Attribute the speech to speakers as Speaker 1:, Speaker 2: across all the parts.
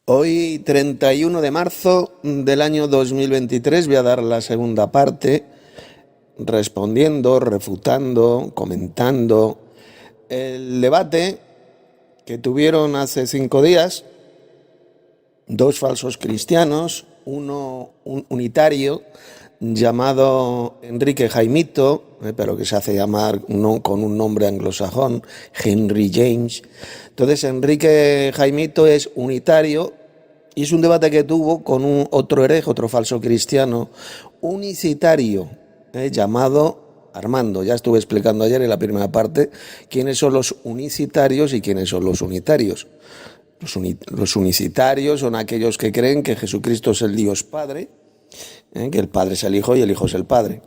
Speaker 1: Hoy, 31 de marzo del año 2023, voy a dar la segunda parte, respondiendo, refutando, comentando el debate que tuvieron hace 5 días dos falsos cristianos, uno un unitario llamado Enrique Jaimito, pero que se hace llamar con un nombre anglosajón, Henry James. Entonces Enrique Jaimito es unitario y es un debate que tuvo con otro hereje, otro falso cristiano, unicitario, llamado Armando. Ya estuve explicando ayer en la primera parte quiénes son los unicitarios y quiénes son los unitarios. Los unicitarios son aquellos que creen que Jesucristo es el Dios Padre, que el Padre es el Hijo y el Hijo es el Padre.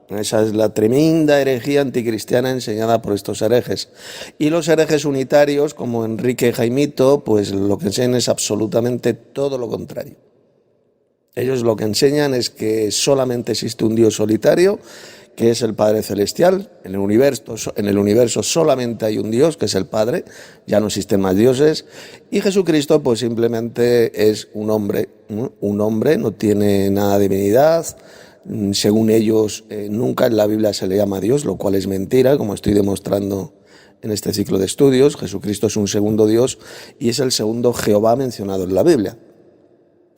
Speaker 1: Esa es la tremenda herejía anticristiana enseñada por estos herejes. Y los herejes unitarios, como Enrique Jaimito, pues lo que enseñan es absolutamente todo lo contrario. Ellos lo que enseñan es que solamente existe un Dios solitario, que es el Padre Celestial. En el universo solamente hay un Dios, que es el Padre, ya no existen más dioses, y Jesucristo pues simplemente es un hombre, no tiene nada de divinidad. Según ellos, nunca en la Biblia se le llama Dios, lo cual es mentira, como estoy demostrando en este ciclo de estudios. Jesucristo es un segundo Dios y es el segundo Jehová mencionado en la Biblia.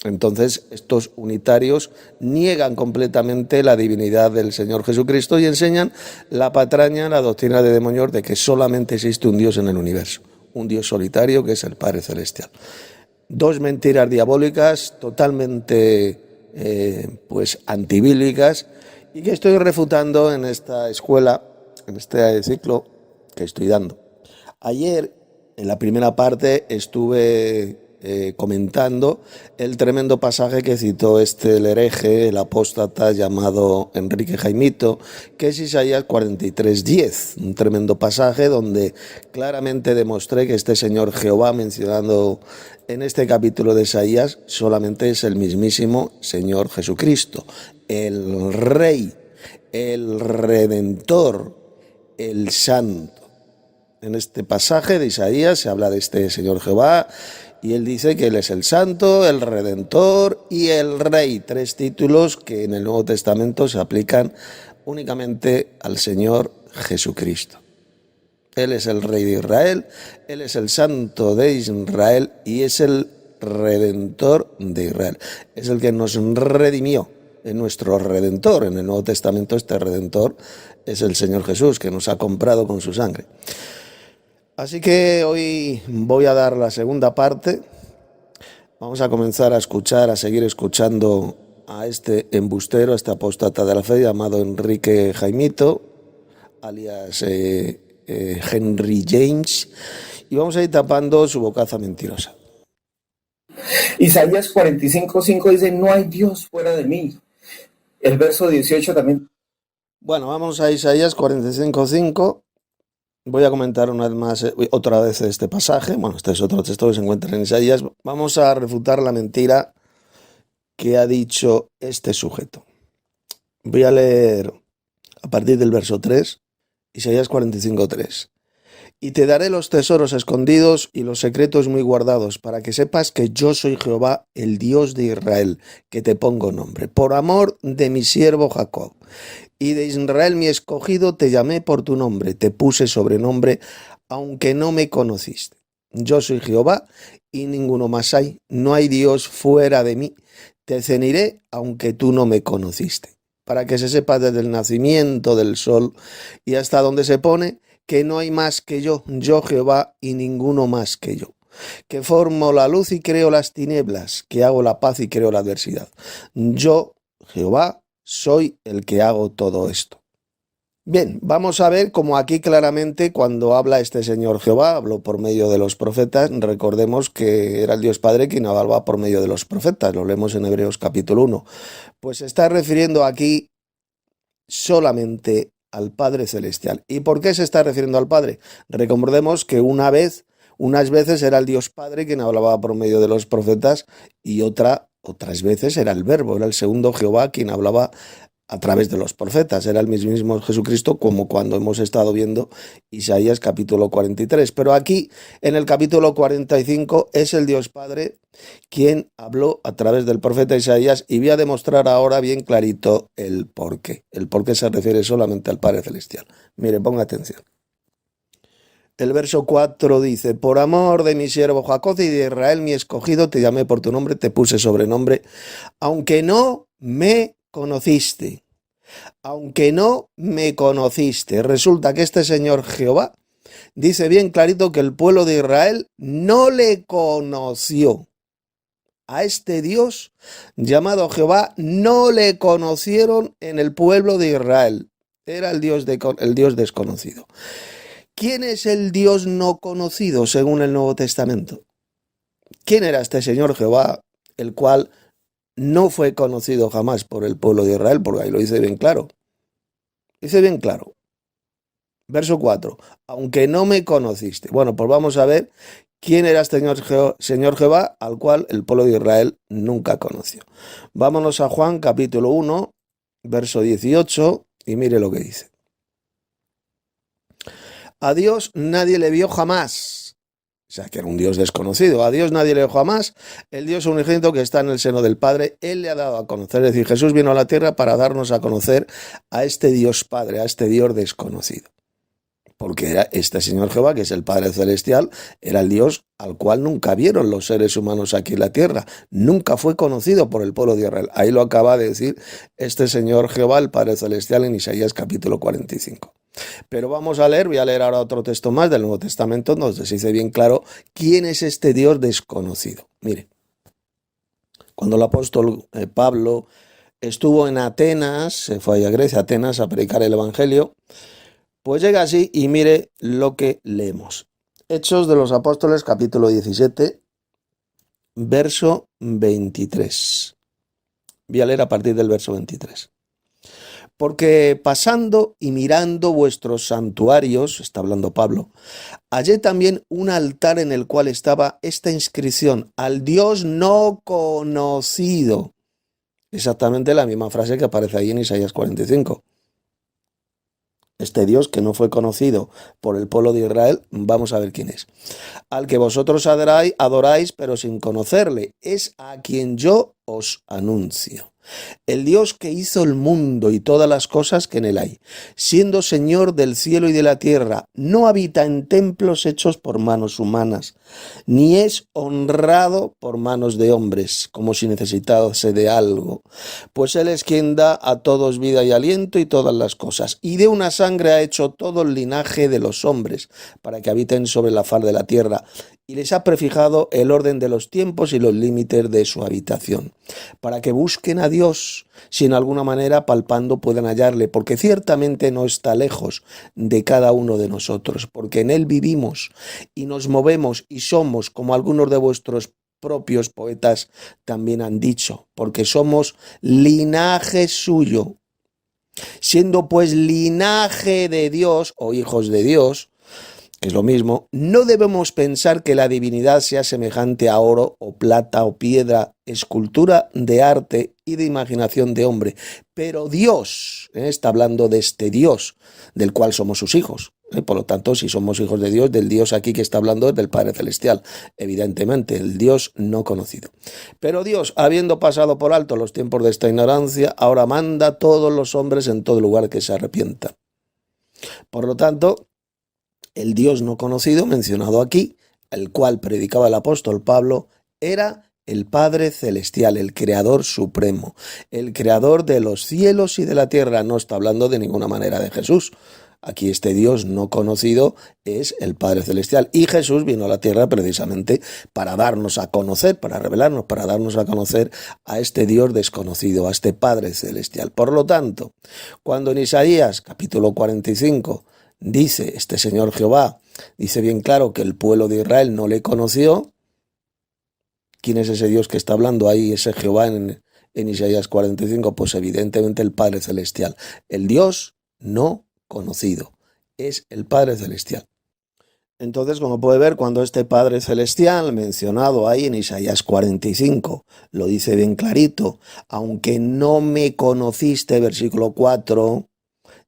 Speaker 1: Entonces, estos unitarios niegan completamente la divinidad del Señor Jesucristo y enseñan la patraña, la doctrina de demonios de que solamente existe un Dios en el universo, un Dios solitario que es el Padre Celestial. Dos mentiras diabólicas totalmente antibíblicas y que estoy refutando en esta escuela, en este ciclo que estoy dando. Ayer, en la primera parte, estuve comentando el tremendo pasaje que citó el hereje, el apóstata llamado Enrique Jaimito, que es Isaías 43:10, un tremendo pasaje donde claramente demostré que este Señor Jehová mencionado en este capítulo de Isaías solamente es el mismísimo Señor Jesucristo, el Rey, el Redentor, el Santo. En este pasaje de Isaías se habla de este Señor Jehová y él dice que él es el Santo, el Redentor y el Rey. 3 títulos que en el Nuevo Testamento se aplican únicamente al Señor Jesucristo. Él es el Rey de Israel, Él es el Santo de Israel y es el Redentor de Israel. Es el que nos redimió, es nuestro Redentor. En el Nuevo Testamento este Redentor es el Señor Jesús, que nos ha comprado con su sangre. Así que hoy voy a dar la segunda parte. Vamos a comenzar a seguir escuchando a este embustero, a este apóstata de la fe llamado Enrique Jaimito, alias Henry James, y vamos a ir tapando su bocaza mentirosa.
Speaker 2: Isaías 45:5 dice: no hay Dios fuera de mí. El verso 18 también.
Speaker 1: Bueno, vamos a Isaías 45:5. Voy a comentar otra vez este pasaje. Bueno, este es otro texto que se encuentra en Isaías. Vamos a refutar la mentira que ha dicho este sujeto. Voy a leer a partir del verso 3, Isaías 45:3. Y te daré los tesoros escondidos y los secretos muy guardados, para que sepas que yo soy Jehová, el Dios de Israel, que te pongo nombre. Por amor de mi siervo Jacob y de Israel mi escogido, te llamé por tu nombre, te puse sobrenombre, aunque no me conociste. Yo soy Jehová y ninguno más hay, no hay Dios fuera de mí. Te ceniré, aunque tú no me conociste, para que se sepa desde el nacimiento del sol y hasta donde se pone, que no hay más que yo Jehová y ninguno más que yo, que formo la luz y creo las tinieblas, que hago la paz y creo la adversidad. Yo, Jehová, soy el que hago todo esto. Bien, vamos a ver cómo aquí claramente cuando habla este Señor Jehová, habló por medio de los profetas. Recordemos que era el Dios Padre quien hablaba por medio de los profetas, lo leemos en Hebreos capítulo 1. Pues se está refiriendo aquí solamente al Padre Celestial. ¿Y por qué se está refiriendo al Padre? Recordemos que unas veces era el Dios Padre quien hablaba por medio de los profetas y otras veces era el Verbo, era el segundo Jehová quien hablaba a través de los profetas. Era el mismo Jesucristo, como cuando hemos estado viendo Isaías capítulo 43. Pero aquí, en el capítulo 45, es el Dios Padre quien habló a través del profeta Isaías, y voy a demostrar ahora bien clarito el por qué. El por qué se refiere solamente al Padre Celestial. Mire, ponga atención. El verso 4 dice: por amor de mi siervo Jacob y de Israel mi escogido, te llamé por tu nombre, te puse sobrenombre, aunque no me conociste. Aunque no me conociste. Resulta que este Señor Jehová dice bien clarito que el pueblo de Israel no le conoció. A este Dios llamado Jehová no le conocieron en el pueblo de Israel. Era el Dios desconocido. ¿Quién es el Dios no conocido según el Nuevo Testamento? ¿Quién era este Señor Jehová, el cual no fue conocido jamás por el pueblo de Israel? Porque ahí lo dice bien claro. Dice bien claro. Verso 4. Aunque no me conociste. Bueno, pues vamos a ver quién era este Señor Jehová, al cual el pueblo de Israel nunca conoció. Vámonos a Juan capítulo 1, verso 18, y mire lo que dice. A Dios nadie le vio jamás. O sea, que era un Dios desconocido. A Dios nadie le vio jamás. El Dios unigénito que está en el seno del Padre, Él le ha dado a conocer. Es decir, Jesús vino a la tierra para darnos a conocer a este Dios Padre, a este Dios desconocido. Porque era este Señor Jehová, que es el Padre Celestial, era el Dios al cual nunca vieron los seres humanos aquí en la tierra. Nunca fue conocido por el pueblo de Israel. Ahí lo acaba de decir este Señor Jehová, el Padre Celestial, en Isaías capítulo 45. Pero voy a leer ahora otro texto más del Nuevo Testamento, donde se dice bien claro quién es este Dios desconocido. Mire, cuando el apóstol Pablo estuvo en Atenas, se fue a Grecia, Atenas, a predicar el Evangelio, pues llega así y mire lo que leemos. Hechos de los Apóstoles, capítulo 17, verso 23. Voy a leer a partir del verso 23. Porque pasando y mirando vuestros santuarios, está hablando Pablo, hallé también un altar en el cual estaba esta inscripción: al Dios no conocido. Exactamente la misma frase que aparece ahí en Isaías 45. Este Dios que no fue conocido por el pueblo de Israel, vamos a ver quién es. Al que vosotros adoráis, pero sin conocerle, es a quien yo os anuncio. El Dios que hizo el mundo y todas las cosas que en él hay, siendo Señor del cielo y de la tierra, no habita en templos hechos por manos humanas, ni es honrado por manos de hombres, como si necesitase de algo, pues Él es quien da a todos vida y aliento y todas las cosas, y de una sangre ha hecho todo el linaje de los hombres, para que habiten sobre la faz de la tierra, y les ha prefijado el orden de los tiempos y los límites de su habitación, para que busquen a Dios, si en alguna manera palpando puedan hallarle, porque ciertamente no está lejos de cada uno de nosotros, porque en Él vivimos y nos movemos y somos, como algunos de vuestros propios poetas también han dicho, porque somos linaje suyo. Siendo pues linaje de Dios o hijos de Dios, que es lo mismo, no debemos pensar que la divinidad sea semejante a oro o plata o piedra, escultura de arte y de imaginación de hombre. Pero Dios, está hablando de este Dios, del cual somos sus hijos. Por lo tanto, si somos hijos de Dios, del Dios aquí que está hablando es del Padre Celestial, evidentemente, el Dios no conocido. Pero Dios, habiendo pasado por alto los tiempos de esta ignorancia, ahora manda a todos los hombres en todo lugar que se arrepientan. Por lo tanto, el Dios no conocido mencionado aquí, el cual predicaba el apóstol Pablo, era el Padre Celestial, el Creador Supremo, el Creador de los cielos y de la tierra. No está hablando de ninguna manera de Jesús. Aquí este Dios no conocido es el Padre Celestial. Y Jesús vino a la tierra precisamente para darnos a conocer, para revelarnos, para darnos a conocer a este Dios desconocido, a este Padre Celestial. Por lo tanto, cuando en Isaías capítulo 45 dice este Señor Jehová, dice bien claro que el pueblo de Israel no le conoció, ¿quién es ese Dios que está hablando ahí, ese Jehová en Isaías 45? Pues evidentemente el Padre Celestial. El Dios no conocido es el Padre Celestial. Entonces, como puede ver, cuando este Padre Celestial, mencionado ahí en Isaías 45, lo dice bien clarito, aunque no me conociste, versículo 4,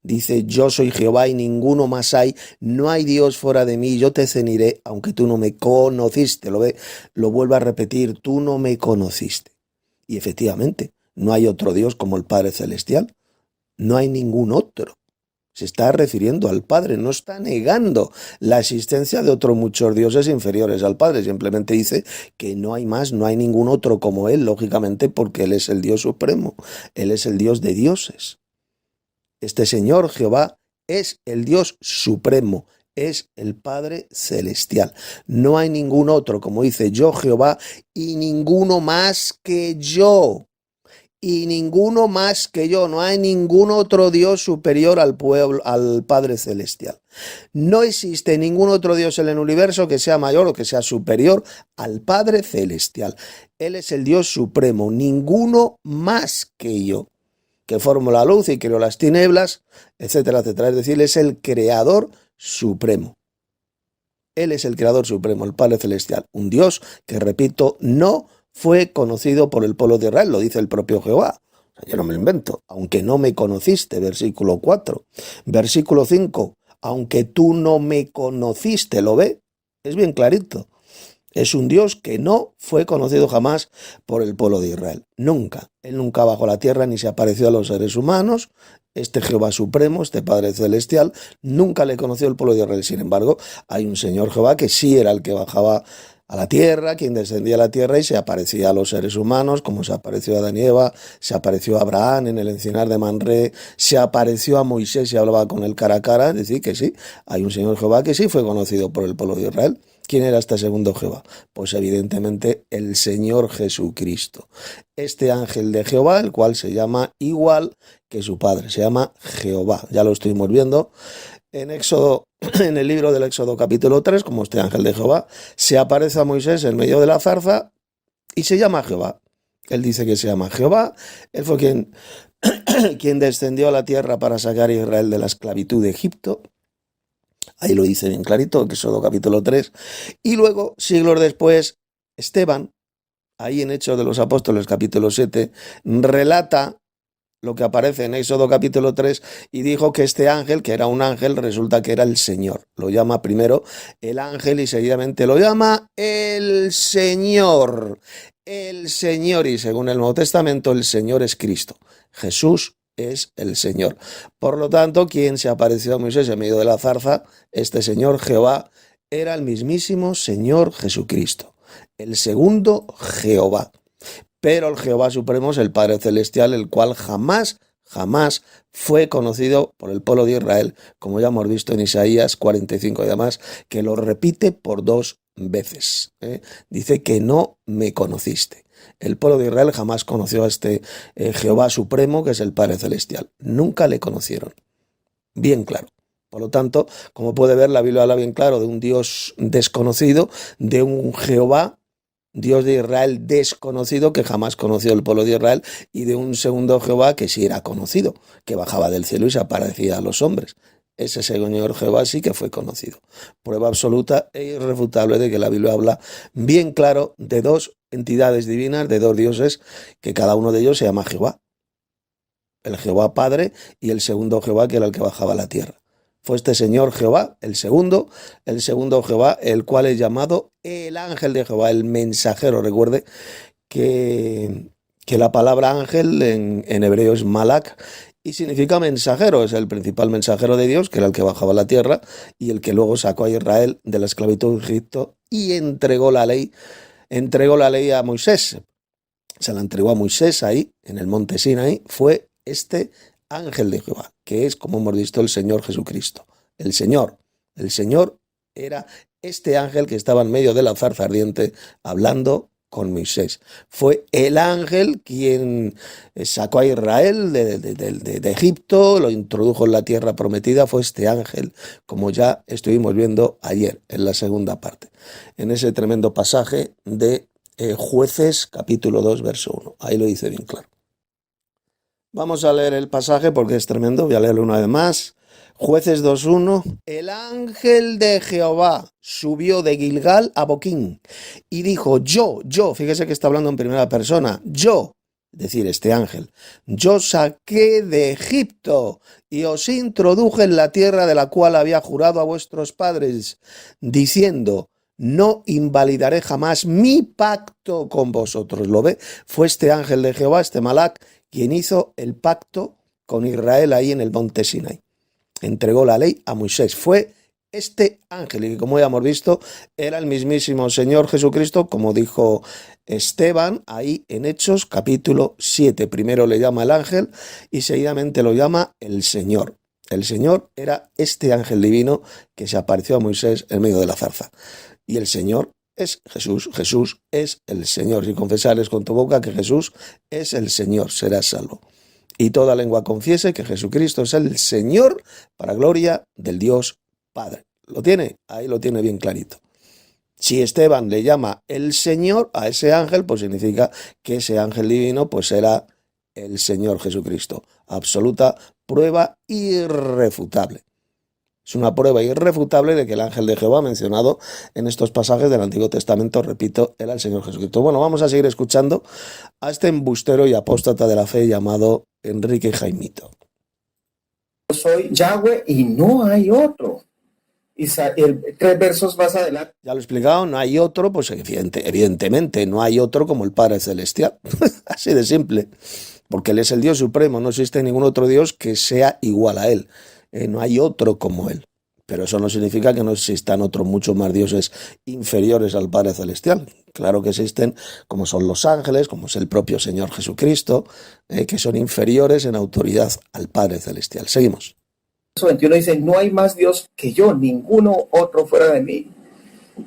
Speaker 1: dice, yo soy Jehová y ninguno más hay, no hay Dios fuera de mí, yo te ceniré, aunque tú no me conociste, lo ve, lo vuelvo a repetir, tú no me conociste. Y efectivamente, no hay otro Dios como el Padre Celestial, no hay ningún otro. Se está refiriendo al Padre, no está negando la existencia de otros muchos dioses inferiores al Padre, simplemente dice que no hay más, no hay ningún otro como Él, lógicamente porque Él es el Dios supremo, Él es el Dios de dioses. Este Señor Jehová es el Dios supremo, es el Padre celestial. No hay ningún otro, como dice yo Jehová, y ninguno más que yo. Y ninguno más que yo, no hay ningún otro Dios superior al pueblo, al Padre Celestial. No existe ningún otro Dios en el universo que sea mayor o que sea superior al Padre Celestial. Él es el Dios supremo, ninguno más que yo, que formó la luz y creó las tinieblas, etcétera, etcétera. Es decir, Él es el creador supremo. Él es el creador supremo, el Padre Celestial. Un Dios que, repito, no fue conocido por el pueblo de Israel, lo dice el propio Jehová. Yo no me lo invento. Aunque no me conociste, versículo 4. Versículo 5. Aunque tú no me conociste, ¿lo ve? Es bien clarito. Es un Dios que no fue conocido jamás por el pueblo de Israel. Nunca. Él nunca bajó la tierra ni se apareció a los seres humanos. Este Jehová supremo, este Padre celestial, nunca le conoció el pueblo de Israel. Sin embargo, hay un Señor Jehová que sí era el que bajaba a la tierra, quien descendía a la tierra y se aparecía a los seres humanos, como se apareció a Adán y Eva, se apareció a Abraham en el encinar de Manré, se apareció a Moisés y hablaba con él cara a cara. Es decir, que sí, hay un Señor Jehová que sí fue conocido por el pueblo de Israel. ¿Quién era este segundo Jehová? Pues evidentemente el Señor Jesucristo. Este ángel de Jehová, el cual se llama igual que su padre, se llama Jehová. Ya lo estuvimos viendo en Éxodo, en el libro del Éxodo capítulo 3, como este ángel de Jehová, se aparece a Moisés en medio de la zarza y se llama Jehová. Él dice que se llama Jehová, él fue quien descendió a la tierra para sacar a Israel de la esclavitud de Egipto. Ahí lo dice bien clarito, Éxodo capítulo 3. Y luego, siglos después, Esteban, ahí en Hechos de los Apóstoles capítulo 7, relata lo que aparece en Éxodo capítulo 3 y dijo que este ángel, que era un ángel, resulta que era el Señor. Lo llama primero el ángel y seguidamente lo llama el Señor. El Señor, y según el Nuevo Testamento, el Señor es Cristo. Jesús es el Señor. Por lo tanto, quien se apareció a Moisés en medio de la zarza, este Señor Jehová, era el mismísimo Señor Jesucristo, el segundo Jehová. Pero el Jehová Supremo es el Padre Celestial, el cual jamás fue conocido por el pueblo de Israel, como ya hemos visto en Isaías 45 y demás, que lo repite por 2 veces. Dice que no me conociste. El pueblo de Israel jamás conoció a este Jehová Supremo, que es el Padre Celestial. Nunca le conocieron. Bien claro. Por lo tanto, como puede ver, la Biblia habla bien claro de un Dios desconocido, de un Jehová, Dios de Israel desconocido, que jamás conoció el pueblo de Israel, y de un segundo Jehová que sí era conocido, que bajaba del cielo y se aparecía a los hombres. Ese Señor Jehová sí que fue conocido. Prueba absoluta e irrefutable de que la Biblia habla bien claro de 2 entidades divinas, de 2 dioses, que cada uno de ellos se llama Jehová. El Jehová Padre y el segundo Jehová, que era el que bajaba a la tierra. Fue este Señor Jehová, el segundo Jehová, el cual es llamado el ángel de Jehová, el mensajero. Recuerde que la palabra ángel en hebreo es malak y significa mensajero. Es el principal mensajero de Dios, que era el que bajaba a la tierra y el que luego sacó a Israel de la esclavitud de Egipto y entregó la ley a Moisés. Se la entregó a Moisés ahí, en el monte Sinaí. Fue este ángel de Jehová, que es, como hemos visto, el Señor Jesucristo. El Señor era este ángel que estaba en medio de la zarza ardiente hablando con Moisés. Fue el ángel quien sacó a Israel de Egipto, lo introdujo en la tierra prometida. Fue este ángel, como ya estuvimos viendo ayer en la segunda parte, en ese tremendo pasaje de Jueces capítulo 2 verso 1. Ahí lo dice bien claro. Vamos a leer el pasaje porque es tremendo, voy a leerlo una vez más. Jueces 2:1, el ángel de Jehová subió de Gilgal a Boquín y dijo, yo, fíjese que está hablando en primera persona, yo, es decir, este ángel, yo saqué de Egipto y os introduje en la tierra de la cual había jurado a vuestros padres, diciendo, no invalidaré jamás mi pacto con vosotros. ¿Lo ve? Fue este ángel de Jehová, este Malac, quien hizo el pacto con Israel ahí en el monte Sinai. Entregó la ley a Moisés. Fue este ángel, y como ya hemos visto, era el mismísimo Señor Jesucristo, como dijo Esteban ahí en Hechos capítulo 7. Primero le llama el ángel y seguidamente lo llama el Señor. El Señor era este ángel divino que se apareció a Moisés en medio de la zarza. Y el Señor es Jesús. Jesús es el Señor. Si confesares con tu boca que Jesús es el Señor, serás salvo. Y toda lengua confiese que Jesucristo es el Señor para gloria del Dios Padre. ¿Lo tiene? Ahí lo tiene bien clarito. Si Esteban le llama el Señor a ese ángel, pues significa que ese ángel divino pues era el Señor Jesucristo. Absoluta prueba irrefutable. Es una prueba irrefutable de que el ángel de Jehová mencionado en estos pasajes del Antiguo Testamento, repito, era el Señor Jesucristo. Bueno, vamos a seguir escuchando a este embustero y apóstata de la fe llamado Enrique Jaimito.
Speaker 2: Yo soy Yahweh y no hay otro. 3 versos más adelante.
Speaker 1: Ya lo he explicado, no hay otro, pues evidentemente no hay otro como el Padre Celestial. Así de simple. Porque Él es el Dios supremo, no existe ningún otro Dios que sea igual a Él. No hay otro como Él. Pero eso no significa que no existan otros muchos más dioses inferiores al Padre Celestial. Claro que existen, como son los ángeles, como es el propio Señor Jesucristo, que son inferiores en autoridad al Padre Celestial. Seguimos.
Speaker 2: El verso 21 dice, no hay más Dios que yo, ninguno otro fuera de mí.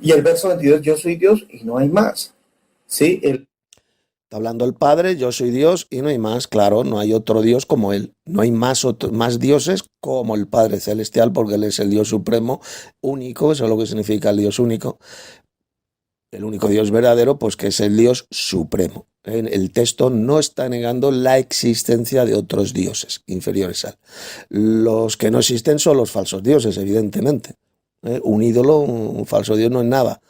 Speaker 2: Y el verso 22, yo soy Dios y no hay más. ¿Sí?
Speaker 1: Está hablando el Padre, yo soy Dios y no hay más. Claro, no hay otro Dios como Él. No hay más dioses como el Padre Celestial, porque Él es el Dios supremo, único, eso es lo que significa el Dios único. El único Dios verdadero, pues que es el Dios supremo. El texto no está negando la existencia de otros dioses inferiores a Él. Los que no existen son los falsos dioses, evidentemente. Un ídolo, un falso Dios no es nada.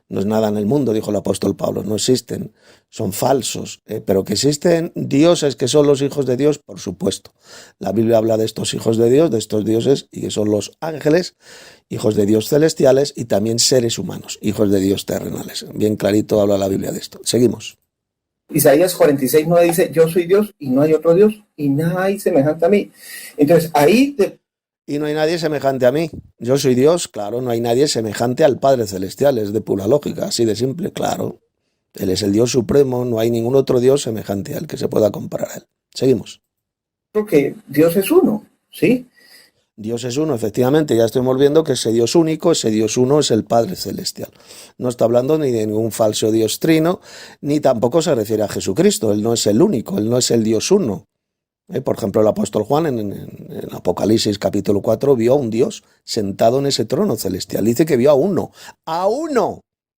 Speaker 1: No es nada en el mundo, dijo el apóstol Pablo, no existen, son falsos, pero que existen dioses que son los hijos de Dios, por supuesto. La Biblia habla de estos hijos de Dios, de estos dioses, y que son los ángeles, hijos de Dios celestiales, y también seres humanos, hijos de Dios terrenales. Bien clarito habla la Biblia de esto. Seguimos.
Speaker 2: Isaías 46:9 dice, yo soy Dios y no hay otro Dios, y nada hay semejante a mí. Entonces, ahí
Speaker 1: y no hay nadie semejante a mí. Yo soy Dios, claro, no hay nadie semejante al Padre Celestial, es de pura lógica, así de simple, claro. Él es el Dios supremo, no hay ningún otro Dios semejante al que se pueda comparar a Él. Seguimos.
Speaker 2: Porque Dios es uno, ¿sí?
Speaker 1: Dios es uno, efectivamente, ya estamos viendo que ese Dios único, ese Dios uno es el Padre Celestial. No está hablando ni de ningún falso Dios trino, ni tampoco se refiere a Jesucristo, Él no es el único, Él no es el Dios uno. Por ejemplo, el apóstol Juan en Apocalipsis capítulo 4 vio a un Dios sentado en ese trono celestial. Dice que vio a uno,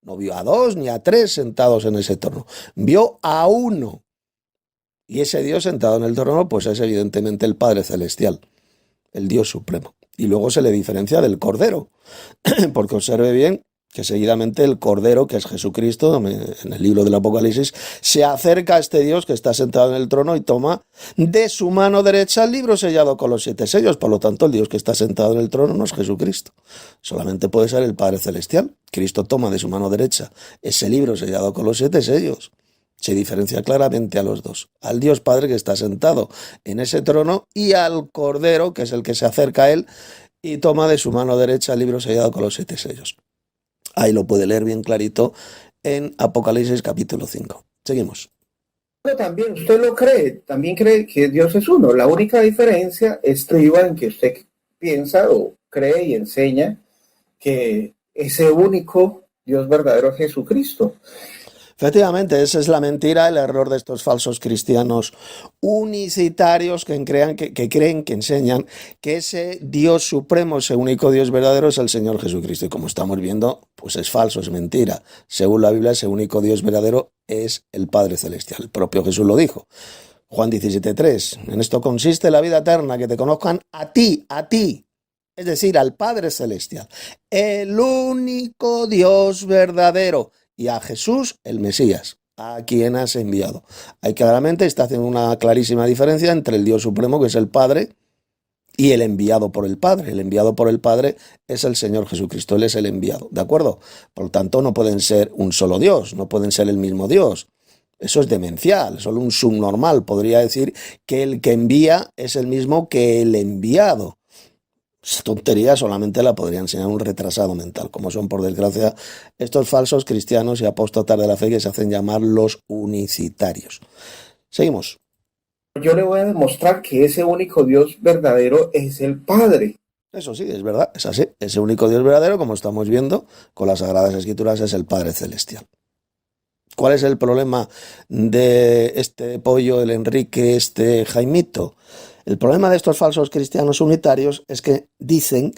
Speaker 1: no vio a 2 ni a 3 sentados en ese trono, vio a uno. Y ese Dios sentado en el trono pues es evidentemente el Padre Celestial, el Dios supremo. Y luego se le diferencia del Cordero, porque observe bien que seguidamente el Cordero, que es Jesucristo, en el libro del Apocalipsis, se acerca a este Dios que está sentado en el trono y toma de su mano derecha el libro sellado con los 7 sellos. Por lo tanto, el Dios que está sentado en el trono no es Jesucristo. Solamente puede ser el Padre Celestial. Cristo toma de su mano derecha ese libro sellado con los 7 sellos. Se diferencia claramente a los dos. Al Dios Padre que está sentado en ese trono y al Cordero, que es el que se acerca a él y toma de su mano derecha el libro sellado con los 7 sellos. Ahí lo puede leer bien clarito en Apocalipsis capítulo 5. Seguimos.
Speaker 2: También usted lo cree, también cree que Dios es uno. La única diferencia estriba en que usted piensa o cree y enseña que ese único Dios verdadero es Jesucristo.
Speaker 1: Efectivamente, esa es la mentira, el error de estos falsos cristianos unicitarios que creen, que enseñan que ese Dios supremo, ese único Dios verdadero es el Señor Jesucristo. Y como estamos viendo, pues es falso, es mentira. Según la Biblia, ese único Dios verdadero es el Padre Celestial. El propio Jesús lo dijo. Juan 17:3. En esto consiste la vida eterna, que te conozcan a ti, es decir, al Padre Celestial, el único Dios verdadero, y a Jesús, el Mesías, a quien has enviado. Ahí claramente está haciendo una clarísima diferencia entre el Dios Supremo, que es el Padre, y el enviado por el Padre. El enviado por el Padre es el Señor Jesucristo, Él es el enviado, ¿de acuerdo? Por lo tanto, no pueden ser un solo Dios, no pueden ser el mismo Dios. Eso es demencial, solo un subnormal podría decir que el que envía es el mismo que el enviado. Esa tontería solamente la podría enseñar un retrasado mental, como son, por desgracia, estos falsos cristianos y apóstatas de la fe que se hacen llamar los unicitarios. Seguimos.
Speaker 2: Yo le voy a demostrar que ese único Dios verdadero es el Padre.
Speaker 1: Eso sí, es verdad, es así. Ese único Dios verdadero, como estamos viendo con las Sagradas Escrituras, es el Padre Celestial. ¿Cuál es el problema de este pollo, el Enrique, este Jaimito? El problema de estos falsos cristianos unitarios es que dicen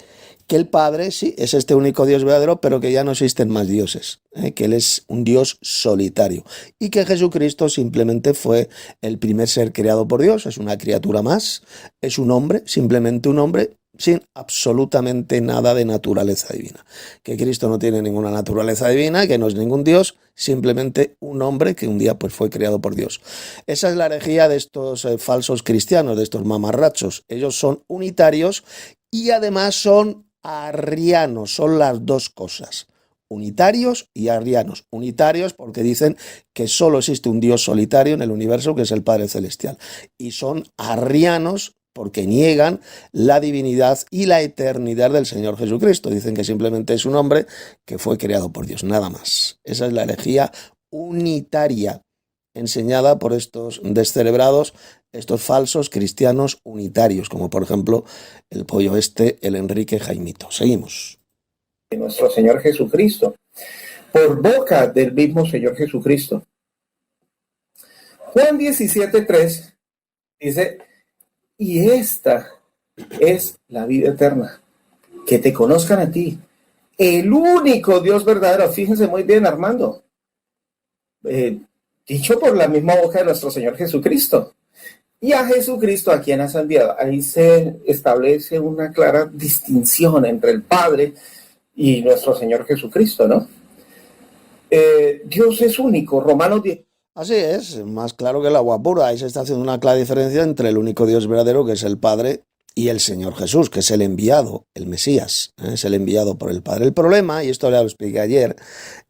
Speaker 1: que el Padre sí es este único Dios verdadero, pero que ya no existen más dioses, que Él es un Dios solitario y que Jesucristo simplemente fue el primer ser creado por Dios, es una criatura más, es un hombre, simplemente un hombre, sin absolutamente nada de naturaleza divina. Que Cristo no tiene ninguna naturaleza divina, que no es ningún Dios, simplemente un hombre que un día pues fue creado por Dios. Esa es la herejía de estos falsos cristianos, de estos mamarrachos. Ellos son unitarios y además son arrianos, son las dos cosas. Unitarios y arrianos. Unitarios porque dicen que solo existe un Dios solitario en el universo, que es el Padre Celestial. Y son arrianos porque niegan la divinidad y la eternidad del Señor Jesucristo. Dicen que simplemente es un hombre que fue creado por Dios, nada más. Esa es la herejía unitaria enseñada por estos descerebrados, estos falsos cristianos unitarios, como por ejemplo el pollo el Enrique Jaimito. Seguimos.
Speaker 2: De nuestro Señor Jesucristo, por boca del mismo Señor Jesucristo. Juan 17:3 dice: y esta es la vida eterna, que te conozcan a ti, el único Dios verdadero. Fíjense muy bien, Armando, dicho por la misma boca de nuestro Señor Jesucristo. Y a Jesucristo, a quien has enviado. Ahí se establece una clara distinción entre el Padre y nuestro Señor Jesucristo, ¿no? Dios es único, Romanos 10.
Speaker 1: Así es, más claro que el agua pura. Ahí se está haciendo una clara diferencia entre el único Dios verdadero, que es el Padre, y el Señor Jesús, que es el enviado, el Mesías, es el enviado por el Padre. El problema, y esto ya lo expliqué ayer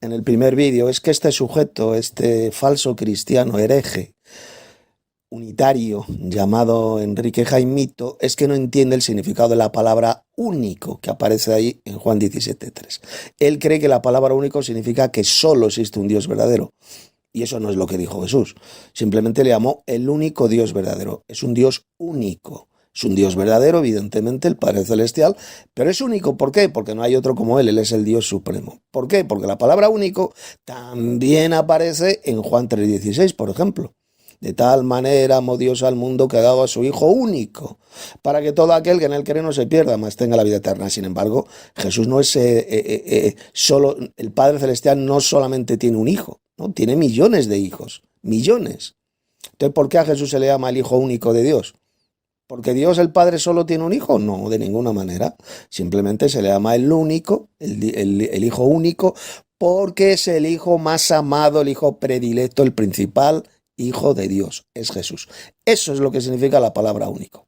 Speaker 1: en el primer vídeo, es que este sujeto, este falso cristiano hereje, unitario, llamado Enrique Jaimito, es que no entiende el significado de la palabra único que aparece ahí en Juan 17:3. Él cree que la palabra único significa que solo existe un Dios verdadero. Y eso no es lo que dijo Jesús. Simplemente le llamó el único Dios verdadero. Es un Dios único. Es un Dios verdadero, evidentemente, el Padre Celestial, pero es único. ¿Por qué? Porque no hay otro como Él es el Dios supremo. ¿Por qué? Porque la palabra único también aparece en Juan 3:16, por ejemplo. De tal manera amó Dios al mundo que ha dado a su Hijo único, para que todo aquel que en él cree no se pierda, mas tenga la vida eterna. Sin embargo, Jesús no es solo, el Padre Celestial no solamente tiene un hijo, ¿no? Tiene millones de hijos, millones. Entonces, ¿por qué a Jesús se le llama el Hijo único de Dios? ¿Porque Dios el Padre solo tiene un hijo? No, de ninguna manera. Simplemente se le llama el único, el Hijo único, porque es el Hijo más amado, el Hijo predilecto, el principal Hijo de Dios, es Jesús. Eso es lo que significa la palabra único.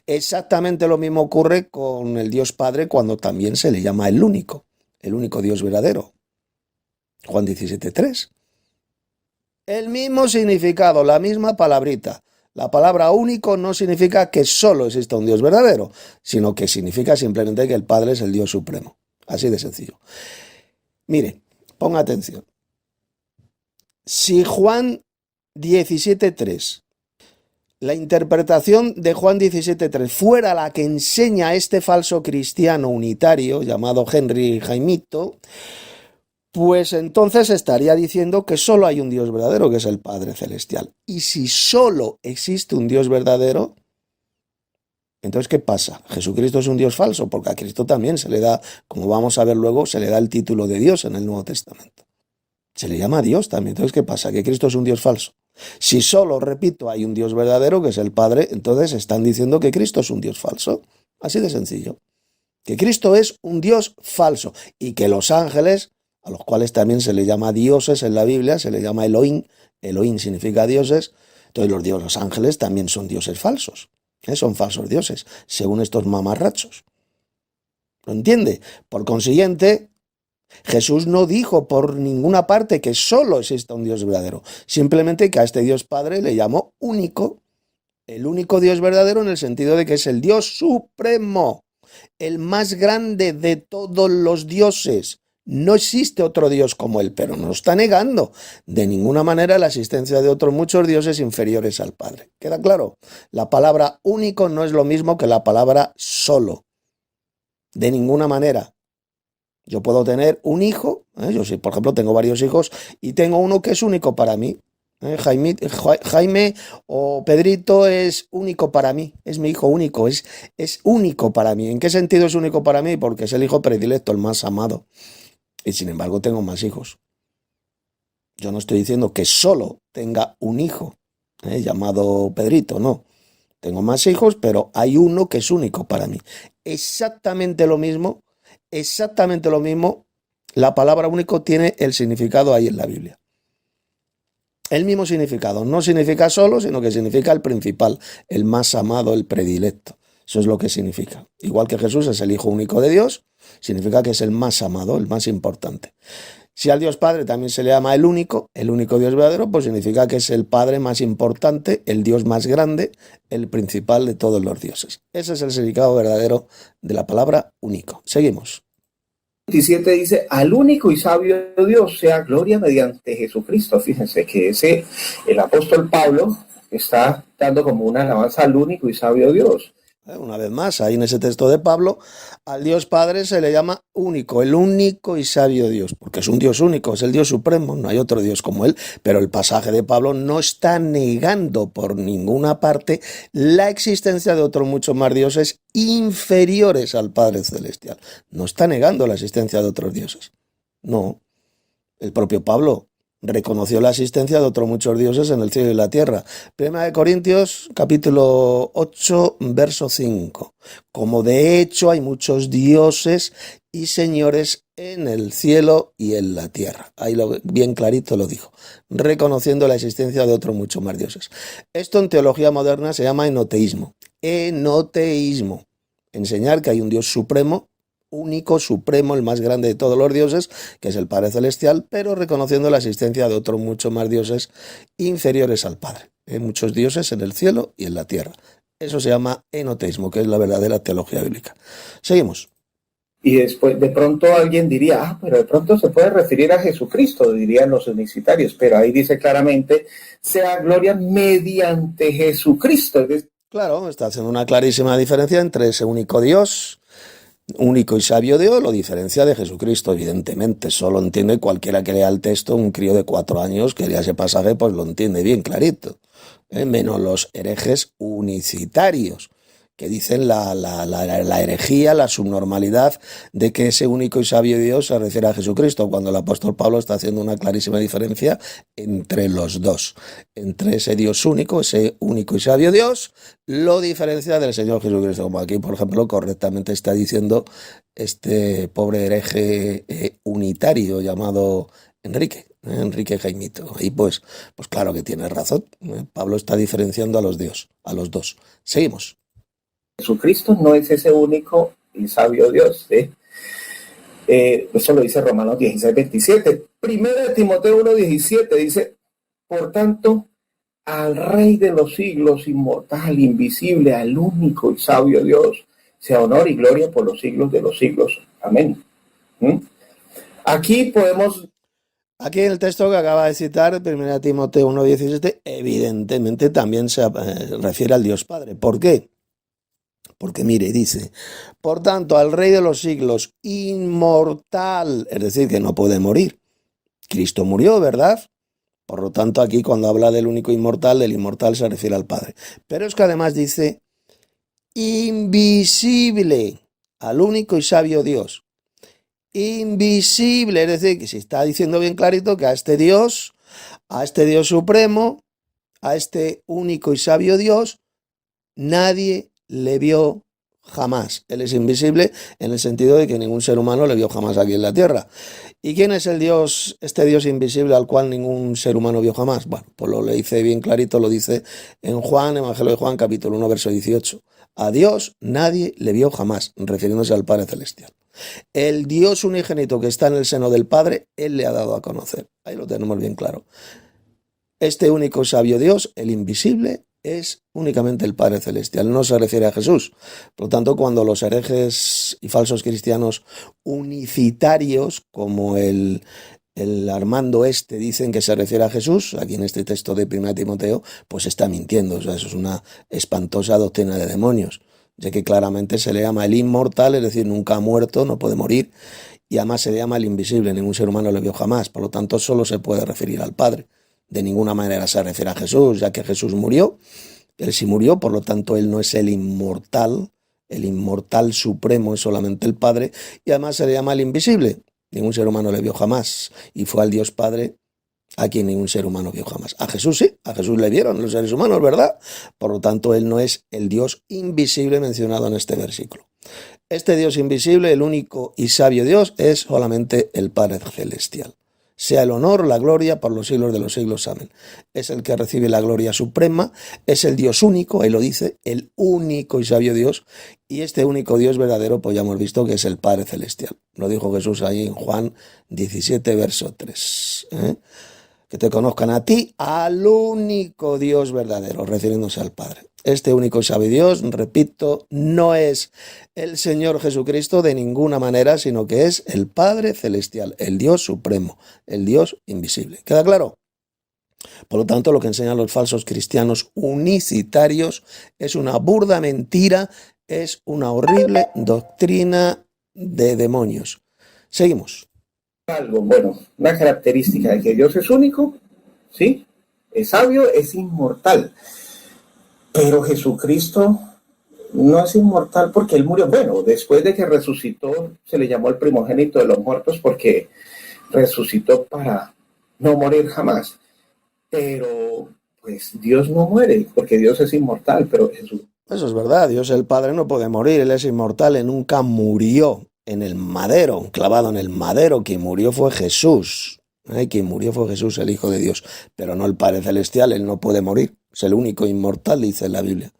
Speaker 1: Exactamente lo mismo ocurre con el Dios Padre cuando también se le llama el único Dios verdadero. Juan 17:3. El mismo significado, la misma palabrita. La palabra único no significa que solo exista un Dios verdadero, sino que significa simplemente que el Padre es el Dios supremo. Así de sencillo. Mire, ponga atención. Si Juan 17:3, la interpretación de Juan 17:3 fuera la que enseña este falso cristiano unitario llamado Henry Jaimito, pues entonces estaría diciendo que solo hay un Dios verdadero, que es el Padre Celestial. Y si solo existe un Dios verdadero, entonces ¿qué pasa? Jesucristo es un Dios falso, porque a Cristo también se le da, como vamos a ver luego, se le da el título de Dios en el Nuevo Testamento. Se le llama Dios también. Entonces, ¿qué pasa? Que Cristo es un Dios falso. Si solo, repito, hay un Dios verdadero, que es el Padre, entonces están diciendo que Cristo es un Dios falso. Así de sencillo. que Cristo es un Dios falso y que los ángeles, a los cuales también se les llama dioses en la Biblia, se les llama Elohim, Elohim significa dioses, entonces los ángeles también son dioses falsos, son falsos dioses, según estos mamarrachos. ¿Lo entiende? Por consiguiente, Jesús no dijo por ninguna parte que solo exista un Dios verdadero, simplemente que a este Dios Padre le llamó único, el único Dios verdadero en el sentido de que es el Dios supremo, el más grande de todos los dioses. No existe otro Dios como él, pero no está negando de ninguna manera la existencia de otros muchos dioses inferiores al Padre. ¿Queda claro? La palabra único no es lo mismo que la palabra solo. De ninguna manera. Yo puedo tener un hijo, yo sí, por ejemplo, tengo varios hijos y tengo uno que es único para mí. Jaime o Pedrito es único para mí, es mi hijo único, es único para mí. ¿En qué sentido es único para mí? Porque es el hijo predilecto, el más amado. Y sin embargo tengo más hijos. Yo no estoy diciendo que solo tenga un hijo, llamado Pedrito, no. Tengo más hijos, pero hay uno que es único para mí. Exactamente lo mismo, la palabra único tiene el significado ahí en la Biblia. El mismo significado, no significa solo, sino que significa el principal, el más amado, el predilecto. Eso es lo que significa. Igual que Jesús es el Hijo único de Dios, significa que es el más amado, el más importante. Si al Dios Padre también se le llama el único Dios verdadero, pues significa que es el Padre más importante, el Dios más grande, el principal de todos los dioses. Ese es el significado verdadero de la palabra único. Seguimos.
Speaker 2: 27 dice, al único y sabio Dios sea gloria mediante Jesucristo. Fíjense que el apóstol Pablo está dando como una alabanza al único y sabio Dios.
Speaker 1: Una vez más, ahí en ese texto de Pablo, al Dios Padre se le llama único, el único y sabio Dios, porque es un Dios único, es el Dios supremo, no hay otro Dios como él, pero el pasaje de Pablo no está negando por ninguna parte la existencia de otros muchos más dioses inferiores al Padre Celestial. No está negando la existencia de otros dioses. No, el propio Pablo reconoció la existencia de otros muchos dioses en el cielo y la tierra. Primera de Corintios, capítulo 8, verso 5. Como de hecho hay muchos dioses y señores en el cielo y en la tierra. Ahí bien clarito lo dijo, reconociendo la existencia de otros muchos más dioses. Esto en teología moderna se llama enoteísmo. Enoteísmo. Enseñar que hay un Dios supremo, único, supremo, el más grande de todos los dioses, que es el Padre Celestial, pero reconociendo la existencia de otros muchos más dioses inferiores al Padre. Hay muchos dioses en el cielo y en la tierra. Eso se llama enoteísmo, que es la verdadera teología bíblica. Seguimos.
Speaker 2: Y después de pronto alguien diría, pero de pronto se puede referir a Jesucristo, dirían los unicitarios, pero ahí dice claramente, sea gloria mediante Jesucristo.
Speaker 1: Claro, está haciendo una clarísima diferencia entre ese único Dios, único y sabio Dios, lo diferencia de Jesucristo, evidentemente. Solo entiende cualquiera que lea el texto, un crío de 4 años que lea ese pasaje, pues lo entiende bien clarito. Menos los herejes unicitarios, que dicen la herejía, la subnormalidad de que ese único y sabio Dios se refiere a Jesucristo, cuando el apóstol Pablo está haciendo una clarísima diferencia entre los dos. Entre ese Dios único, ese único y sabio Dios, lo diferencia del Señor Jesucristo, como aquí, por ejemplo, correctamente está diciendo este pobre hereje unitario llamado Enrique Jaimito. Ahí pues claro que tiene razón. Pablo está diferenciando a los dos. Seguimos.
Speaker 2: Jesucristo no es ese único y sabio Dios. Eso lo dice Romanos 16, 27. Primera de Timoteo 1, 17 dice, por tanto, al Rey de los siglos, inmortal, invisible, al único y sabio Dios, sea honor y gloria por los siglos de los siglos. Amén. Aquí podemos...
Speaker 1: Aquí en el texto que acaba de citar, 1 Timoteo 1:17, evidentemente también se refiere al Dios Padre. ¿Por qué? Porque mire, dice, por tanto, al Rey de los siglos, inmortal, es decir, que no puede morir. Cristo murió, ¿verdad? Por lo tanto, aquí cuando habla del único inmortal, del inmortal se refiere al Padre. Pero es que además dice, invisible, al único y sabio Dios. Invisible, es decir, que se está diciendo bien clarito que a este Dios supremo, a este único y sabio Dios, nadie le vio jamás. Él es invisible en el sentido de que ningún ser humano le vio jamás aquí en la tierra. ¿Y quién es el Dios, este Dios invisible al cual ningún ser humano vio jamás? Bueno, pues lo le dice bien clarito, lo dice en Juan, Evangelio de Juan, capítulo 1, verso 18. A Dios nadie le vio jamás, refiriéndose al Padre Celestial. El Dios unigénito que está en el seno del Padre, Él le ha dado a conocer. Ahí lo tenemos bien claro. Este único sabio Dios, el invisible, es únicamente el Padre Celestial, no se refiere a Jesús. Por lo tanto, cuando los herejes y falsos cristianos unicitarios, como el Armando dicen que se refiere a Jesús, aquí en este texto de 1 Timoteo, pues está mintiendo. O sea, eso es una espantosa doctrina de demonios, ya que claramente se le llama el inmortal, es decir, nunca ha muerto, no puede morir, y además se le llama el invisible, ningún ser humano lo vio jamás. Por lo tanto, solo se puede referir al Padre. De ninguna manera se refiere a Jesús, ya que Jesús murió, Él sí murió, por lo tanto Él no es el inmortal supremo es solamente el Padre, y además se le llama el invisible, ningún ser humano le vio jamás, y fue al Dios Padre a quien ningún ser humano vio jamás. A Jesús sí, a Jesús le vieron los seres humanos, ¿verdad? Por lo tanto Él no es el Dios invisible mencionado en este versículo. Este Dios invisible, el único y sabio Dios, es solamente el Padre Celestial. Sea el honor, la gloria por los siglos de los siglos. Amén. Es el que recibe la gloria suprema, es el Dios único, ahí lo dice, el único y sabio Dios, y este único Dios verdadero, pues ya hemos visto que es el Padre Celestial. Lo dijo Jesús ahí en Juan 17, verso 3. Que te conozcan a ti, al único Dios verdadero, refiriéndose al Padre. Este único y sabio Dios, repito, no es el Señor Jesucristo de ninguna manera, sino que es el Padre Celestial, el Dios supremo, el Dios invisible. ¿Queda claro? Por lo tanto, lo que enseñan los falsos cristianos unicitarios es una burda mentira, es una horrible doctrina de demonios. Seguimos.
Speaker 2: Algo, bueno, una característica de que Dios es único, ¿sí? Es sabio, es inmortal. Pero Jesucristo no es inmortal porque Él murió. Bueno, después de que resucitó, se le llamó el primogénito de los muertos porque resucitó para no morir jamás. Pero, pues, Dios no muere porque Dios es inmortal, pero Jesús...
Speaker 1: Eso es verdad, Dios el Padre no puede morir, Él es inmortal, Él nunca murió en el madero, clavado en el madero. Quien murió fue Jesús. Quien murió fue Jesús, el Hijo de Dios, pero no el Padre Celestial. Él no puede morir, es el único inmortal, dice la Biblia.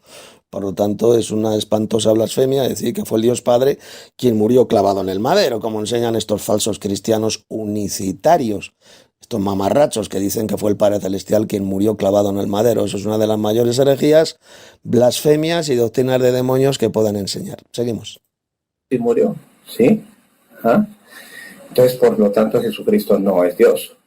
Speaker 1: Por lo tanto, es una espantosa blasfemia decir que fue el Dios Padre quien murió clavado en el madero, como enseñan estos falsos cristianos unicitarios, estos mamarrachos que dicen que fue el Padre Celestial quien murió clavado en el madero. Eso es una de las mayores herejías, blasfemias y doctrinas de demonios que puedan enseñar. Seguimos.
Speaker 2: Sí murió, ¿sí? ¿Ah? Entonces, por lo tanto, Jesucristo no es Dios.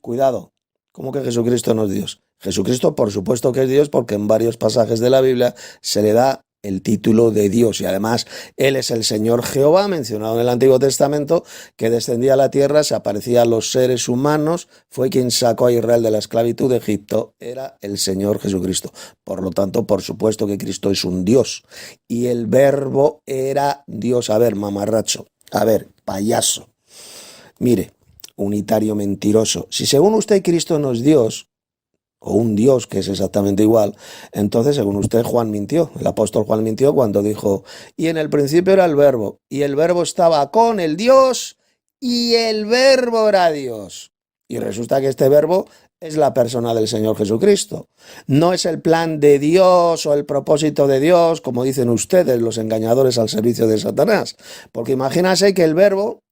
Speaker 1: Cuidado, ¿cómo que Jesucristo no es Dios? Jesucristo, por supuesto que es Dios, porque en varios pasajes de la Biblia se le da el título de Dios, y además Él es el Señor Jehová, mencionado en el Antiguo Testamento, que descendía a la tierra, se aparecía a los seres humanos, fue quien sacó a Israel de la esclavitud de Egipto, era el Señor Jesucristo. Por lo tanto, por supuesto que Cristo es un Dios, y el Verbo era Dios. A ver, mamarracho, a ver, payaso, mire, unitario mentiroso, si según usted Cristo no es Dios, o un Dios que es exactamente igual, entonces según usted Juan mintió, el apóstol Juan mintió cuando dijo, y en el principio era el Verbo, y el Verbo estaba con el Dios, y el Verbo era Dios. Y resulta que este Verbo es la persona del Señor Jesucristo. No es el plan de Dios o el propósito de Dios, como dicen ustedes, los engañadores al servicio de Satanás. Porque imagínese que el Verbo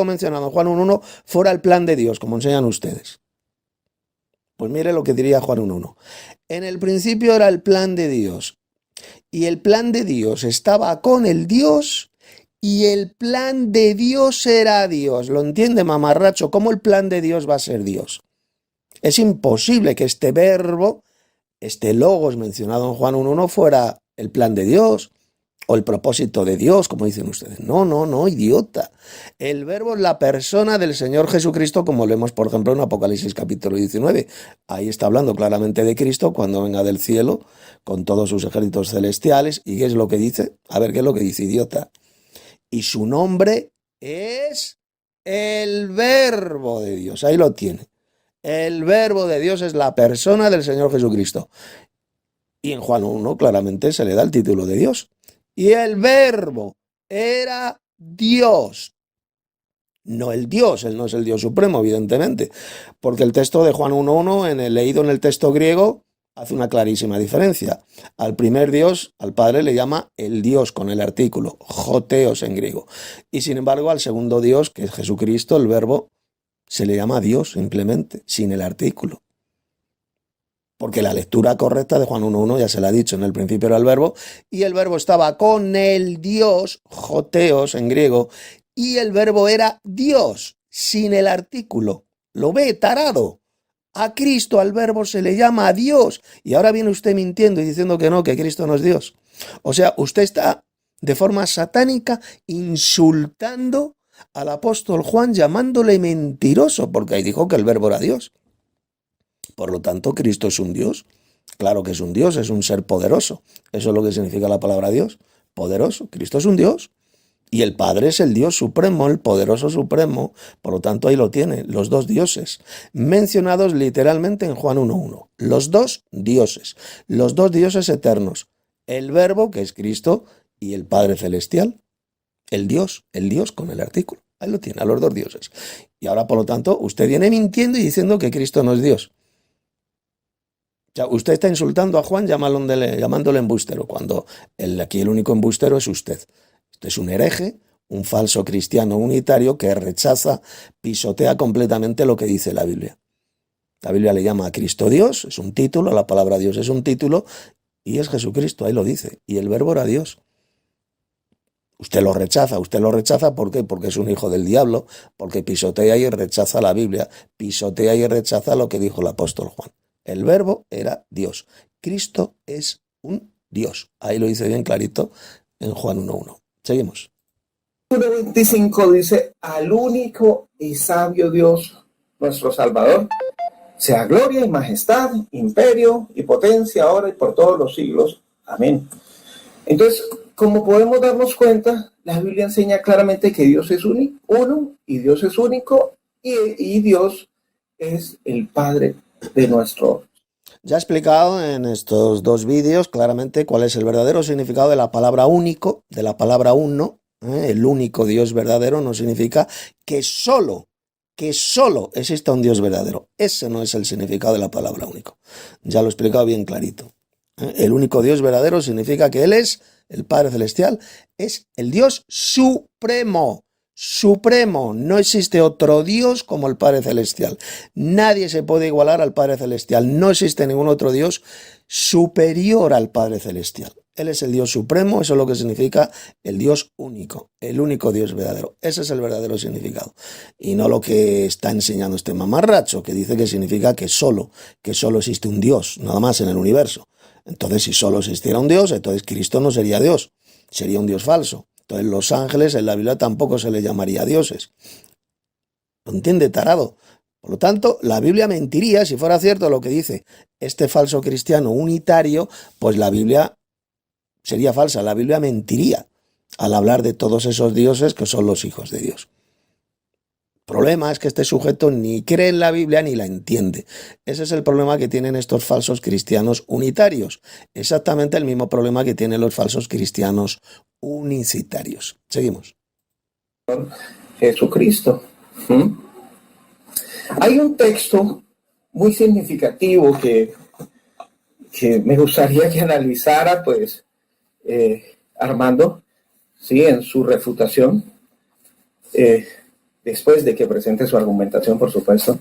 Speaker 1: mencionado en Juan 1.1 fuera el plan de Dios, como enseñan ustedes. Pues mire lo que diría Juan 1.1. En el principio era el plan de Dios, y el plan de Dios estaba con el Dios, y el plan de Dios era Dios. ¿Lo entiende, mamarracho? ¿Cómo el plan de Dios va a ser Dios? Es imposible que este verbo, este logos mencionado en Juan 1.1 fuera el plan de Dios o el propósito de Dios, como dicen ustedes. No, idiota. El Verbo es la persona del Señor Jesucristo, como leemos, por ejemplo, en Apocalipsis capítulo 19. Ahí está hablando claramente de Cristo cuando venga del cielo con todos sus ejércitos celestiales. ¿Y qué es lo que dice? A ver, ¿qué es lo que dice, idiota? Y su nombre es el Verbo de Dios. Ahí lo tiene. El Verbo de Dios es la persona del Señor Jesucristo. Y en Juan 1 claramente se le da el título de Dios. Y el verbo era Dios. No el Dios, él no es el Dios supremo, evidentemente, porque el texto de Juan 1.1, leído en el texto griego, hace una clarísima diferencia. Al primer Dios, al Padre, le llama el Dios con el artículo, joteos en griego. Y sin embargo, al segundo Dios, que es Jesucristo, el verbo, se le llama Dios simplemente, sin el artículo. Porque la lectura correcta de Juan 1.1 ya se la ha dicho, en el principio era el verbo, y el verbo estaba con el Dios, joteos en griego, y el verbo era Dios, sin el artículo. ¿Lo ve, tarado? A Cristo, al verbo, se le llama Dios. Y ahora viene usted mintiendo y diciendo que no, que Cristo no es Dios. O sea, usted está de forma satánica insultando al apóstol Juan, llamándole mentiroso, porque ahí dijo que el verbo era Dios. Por lo tanto, Cristo es un Dios. Claro que es un Dios, es un ser poderoso. Eso es lo que significa la palabra Dios, poderoso. Cristo es un Dios. Y el Padre es el Dios supremo, el poderoso supremo. Por lo tanto, ahí lo tiene, los dos dioses, mencionados literalmente en Juan 1.1. Los dos dioses eternos. El Verbo, que es Cristo, y el Padre celestial. El Dios con el artículo. Ahí lo tiene, a los dos dioses. Y ahora, por lo tanto, usted viene mintiendo y diciendo que Cristo no es Dios. O sea, usted está insultando a Juan llamándole embustero, cuando aquí el único embustero es usted. Usted es un hereje, un falso cristiano unitario que rechaza, pisotea completamente lo que dice la Biblia. La Biblia le llama a Cristo Dios, es un título, la palabra Dios es un título, y es Jesucristo, ahí lo dice. Y el verbo era Dios. Usted lo rechaza, ¿por qué? Porque es un hijo del diablo, porque pisotea y rechaza la Biblia, pisotea y rechaza lo que dijo el apóstol Juan. El verbo era Dios. Cristo es un Dios. Ahí lo dice bien clarito en Juan 1.1. Seguimos.
Speaker 2: 1.25 dice, al único y sabio Dios, nuestro Salvador, sea gloria y majestad, imperio y potencia ahora y por todos los siglos. Amén. Entonces, como podemos darnos cuenta, la Biblia enseña claramente que Dios es uno y Dios es único y Dios es el Padre de nuestro.
Speaker 1: Ya he explicado en estos dos vídeos claramente cuál es el verdadero significado de la palabra único, de la palabra uno. El único Dios verdadero no significa que solo exista un Dios verdadero. Ese no es el significado de la palabra único. Ya lo he explicado bien clarito. El único Dios verdadero significa que Él es el Padre Celestial, es el Dios supremo. Supremo, no existe otro Dios como el Padre Celestial. Nadie se puede igualar al Padre Celestial. No existe ningún otro Dios superior al Padre Celestial. Él es el Dios supremo, eso es lo que significa el Dios único, el único Dios verdadero. Ese es el verdadero significado. Y no lo que está enseñando este mamarracho, que dice que significa que solo existe un Dios, nada más en el universo. Entonces, si solo existiera un Dios, entonces Cristo no sería Dios, sería un Dios falso. Entonces los ángeles en la Biblia tampoco se les llamaría dioses. ¿Lo entiende, tarado? Por lo tanto, la Biblia mentiría si fuera cierto lo que dice este falso cristiano unitario, pues la Biblia sería falsa, la Biblia mentiría al hablar de todos esos dioses que son los hijos de Dios. El problema es que este sujeto ni cree en la Biblia ni la entiende. Ese es el problema que tienen estos falsos cristianos unitarios. Exactamente el mismo problema que tienen los falsos cristianos unicitarios. Seguimos.
Speaker 2: Jesucristo. Hay un texto muy significativo que me gustaría que analizara, pues, Armando, sí, en su refutación. Después de que presente su argumentación, por supuesto,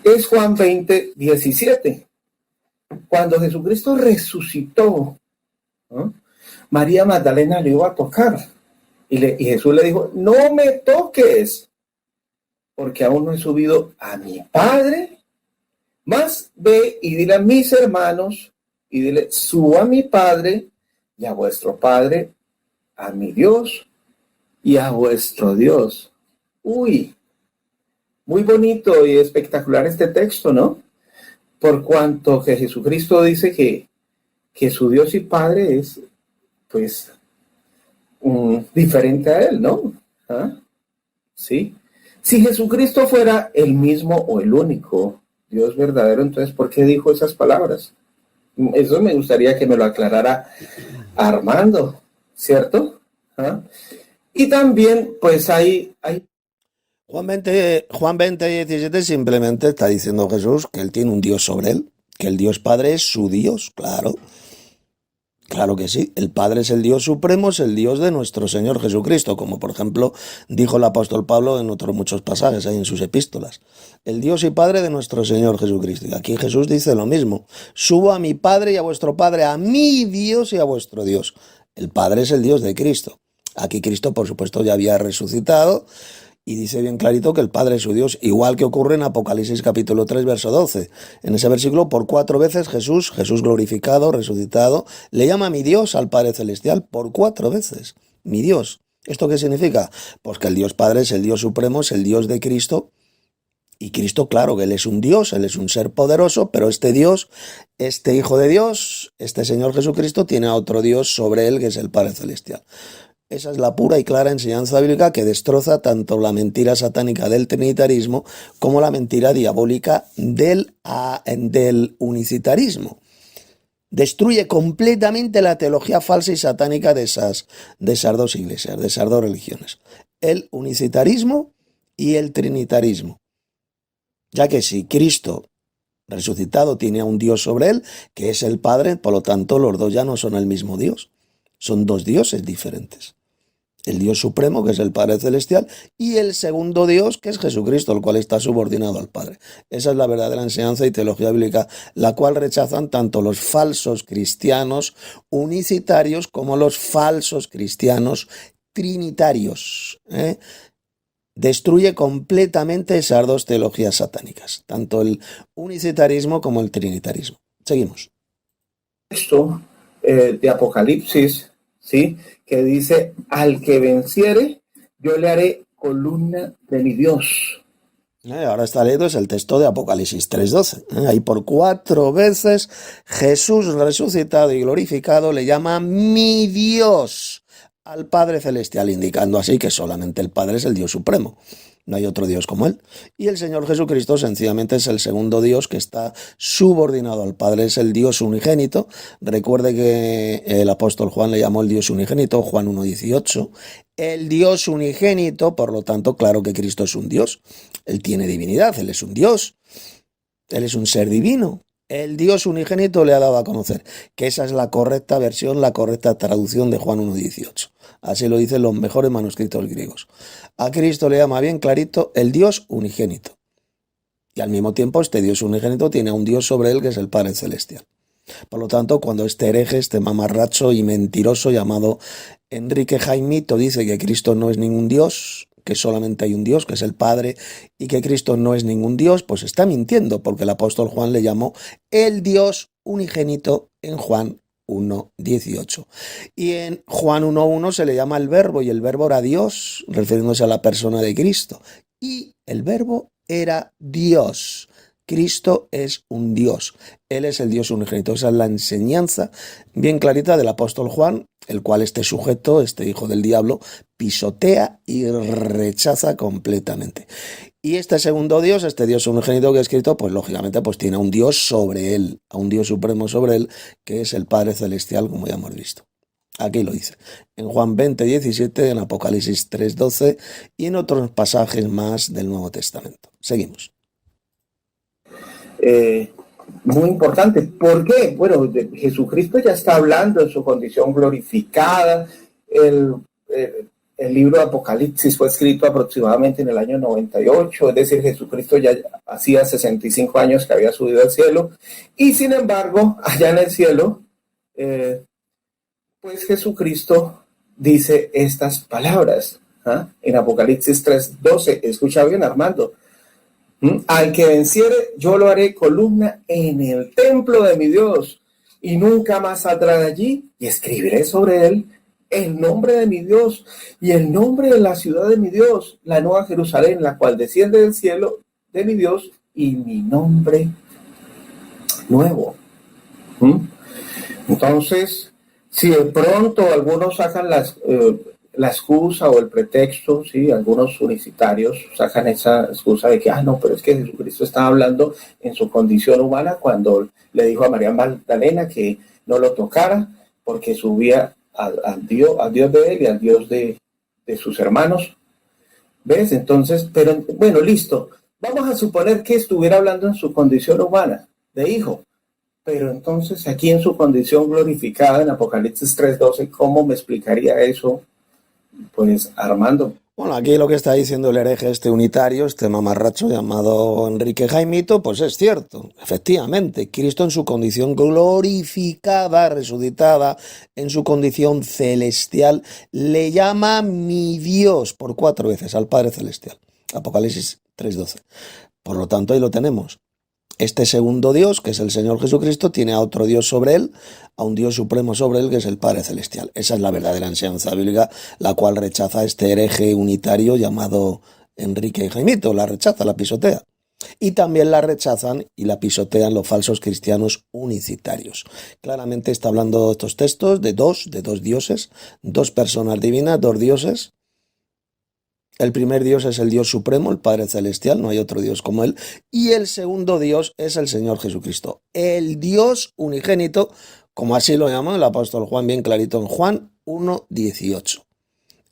Speaker 2: es Juan 20:17. Cuando Jesucristo resucitó, ¿no? María Magdalena le iba a tocar y Jesús le dijo, no me toques, porque aún no he subido a mi Padre, mas ve y dile a mis hermanos y dile, subo a mi Padre y a vuestro Padre, a mi Dios y a vuestro Dios. Uy, muy bonito y espectacular este texto, ¿no? Por cuanto que Jesucristo dice que su Dios y Padre es, pues, diferente a Él, ¿no? ¿Ah? Sí. Si Jesucristo fuera el mismo o el único Dios verdadero, entonces, ¿por qué dijo esas palabras? Eso me gustaría que me lo aclarara Armando, ¿cierto? ¿Ah? Y también, pues hay
Speaker 1: Juan 20, 17 simplemente está diciendo Jesús que él tiene un Dios sobre él, que el Dios Padre es su Dios, claro. Claro que sí, el Padre es el Dios supremo, es el Dios de nuestro Señor Jesucristo, como por ejemplo dijo el apóstol Pablo en otros muchos pasajes ahí en sus epístolas. El Dios y Padre de nuestro Señor Jesucristo. Y aquí Jesús dice lo mismo, subo a mi Padre y a vuestro Padre, a mi Dios y a vuestro Dios. El Padre es el Dios de Cristo. Aquí Cristo, por supuesto, ya había resucitado y dice bien clarito que el Padre es su Dios, igual que ocurre en Apocalipsis capítulo 3, verso 12. En ese versículo, por 4 veces Jesús glorificado, resucitado, le llama mi Dios al Padre Celestial, por 4 veces. Mi Dios. ¿Esto qué significa? Pues que el Dios Padre es el Dios supremo, es el Dios de Cristo. Y Cristo, claro, que Él es un Dios, Él es un ser poderoso, pero este Dios, este Hijo de Dios, este Señor Jesucristo, tiene a otro Dios sobre Él, que es el Padre Celestial. Esa es la pura y clara enseñanza bíblica que destroza tanto la mentira satánica del trinitarismo como la mentira diabólica del unicitarismo. Destruye completamente la teología falsa y satánica de esas dos iglesias, de esas dos religiones. El unicitarismo y el trinitarismo. Ya que si Cristo resucitado tiene a un Dios sobre él, que es el Padre, por lo tanto los dos ya no son el mismo Dios. Son dos dioses diferentes. El Dios supremo, que es el Padre Celestial, y el segundo Dios, que es Jesucristo, el cual está subordinado al Padre. Esa es la verdadera enseñanza y teología bíblica, la cual rechazan tanto los falsos cristianos unicitarios como los falsos cristianos trinitarios. Destruye completamente esas dos teologías satánicas, tanto el unicitarismo como el trinitarismo. Seguimos.
Speaker 2: Esto de Apocalipsis, ¿sí? Que dice, al que venciere, yo le haré columna de mi Dios.
Speaker 1: Ahora está leído es el texto de Apocalipsis 3:12. Ahí por 4 veces Jesús resucitado y glorificado le llama mi Dios al Padre Celestial, indicando así que solamente el Padre es el Dios supremo. No hay otro Dios como Él. Y el Señor Jesucristo sencillamente es el segundo Dios que está subordinado al Padre, es el Dios unigénito. Recuerde que el apóstol Juan le llamó el Dios unigénito, Juan 1:18. El Dios unigénito, por lo tanto, claro que Cristo es un Dios. Él tiene divinidad, Él es un Dios. Él es un ser divino. El Dios unigénito le ha dado a conocer, que esa es la correcta versión, la correcta traducción de Juan 1:18. Así lo dicen los mejores manuscritos griegos. A Cristo le llama bien clarito el Dios unigénito. Y al mismo tiempo este Dios unigénito tiene a un Dios sobre él que es el Padre Celestial. Por lo tanto, cuando este hereje, este mamarracho y mentiroso llamado Enrique Jaimito dice que Cristo no es ningún Dios, que solamente hay un Dios, que es el Padre, y que Cristo no es ningún Dios, pues está mintiendo, porque el apóstol Juan le llamó el Dios unigénito en Juan 1:18. Y en Juan 1:1 se le llama el Verbo, y el Verbo era Dios, refiriéndose a la persona de Cristo. Y el Verbo era Dios. Cristo es un Dios. Él es el Dios unigénito. Esa es la enseñanza bien clarita del apóstol Juan, el cual este sujeto, este hijo del diablo, pisotea y rechaza completamente. Y este segundo Dios, este Dios unigénito que he escrito, pues lógicamente pues tiene a un Dios sobre él, a un Dios supremo sobre él, que es el Padre Celestial, como ya hemos visto. Aquí lo dice, en Juan 20:17, en Apocalipsis 3:12 y en otros pasajes más del Nuevo Testamento. Seguimos.
Speaker 2: Muy importante. ¿Por qué? Bueno, Jesucristo ya está hablando en su condición glorificada. El libro de Apocalipsis fue escrito aproximadamente en el año 98, es decir, Jesucristo ya hacía 65 años que había subido al cielo, y sin embargo, allá en el cielo, pues Jesucristo dice estas palabras, en Apocalipsis 3:12, escucha bien, Armando, al que venciere, yo lo haré columna en el templo de mi Dios, y nunca más saldrá de allí, y escribiré sobre él el nombre de mi Dios y el nombre de la ciudad de mi Dios, la nueva Jerusalén, la cual desciende del cielo de mi Dios, y mi nombre nuevo. Entonces, si de pronto algunos sacan la excusa o el pretexto, ¿sí? Algunos unicitarios sacan esa excusa de que, no, pero es que Jesucristo estaba hablando en su condición humana cuando le dijo a María Magdalena que no lo tocara porque subía al Dios de él y al Dios de sus hermanos. ¿Ves? Entonces, pero bueno, listo. Vamos a suponer que estuviera hablando en su condición humana, de hijo. Pero entonces aquí en su condición glorificada en Apocalipsis 3:12, ¿cómo me explicaría eso? Pues Armando.
Speaker 1: Bueno, aquí lo que está diciendo el hereje este unitario, este mamarracho llamado Enrique Jaimito, pues es cierto, efectivamente, Cristo en su condición glorificada, resucitada, en su condición celestial, le llama mi Dios por 4 veces al Padre Celestial. Apocalipsis 3:12. Por lo tanto, ahí lo tenemos. Este segundo Dios, que es el Señor Jesucristo, tiene a otro Dios sobre él, a un Dios supremo sobre él, que es el Padre Celestial. Esa es la verdadera enseñanza bíblica, la cual rechaza este hereje unitario llamado Enrique Jaimito, la rechaza, la pisotea. Y también la rechazan y la pisotean los falsos cristianos unicitarios. Claramente está hablando estos textos de dos dioses, dos personas divinas, dos dioses. El primer Dios es el Dios supremo, el Padre Celestial, no hay otro Dios como él. Y el segundo Dios es el Señor Jesucristo, el Dios unigénito, como así lo llamó el apóstol Juan bien clarito en Juan 1:18.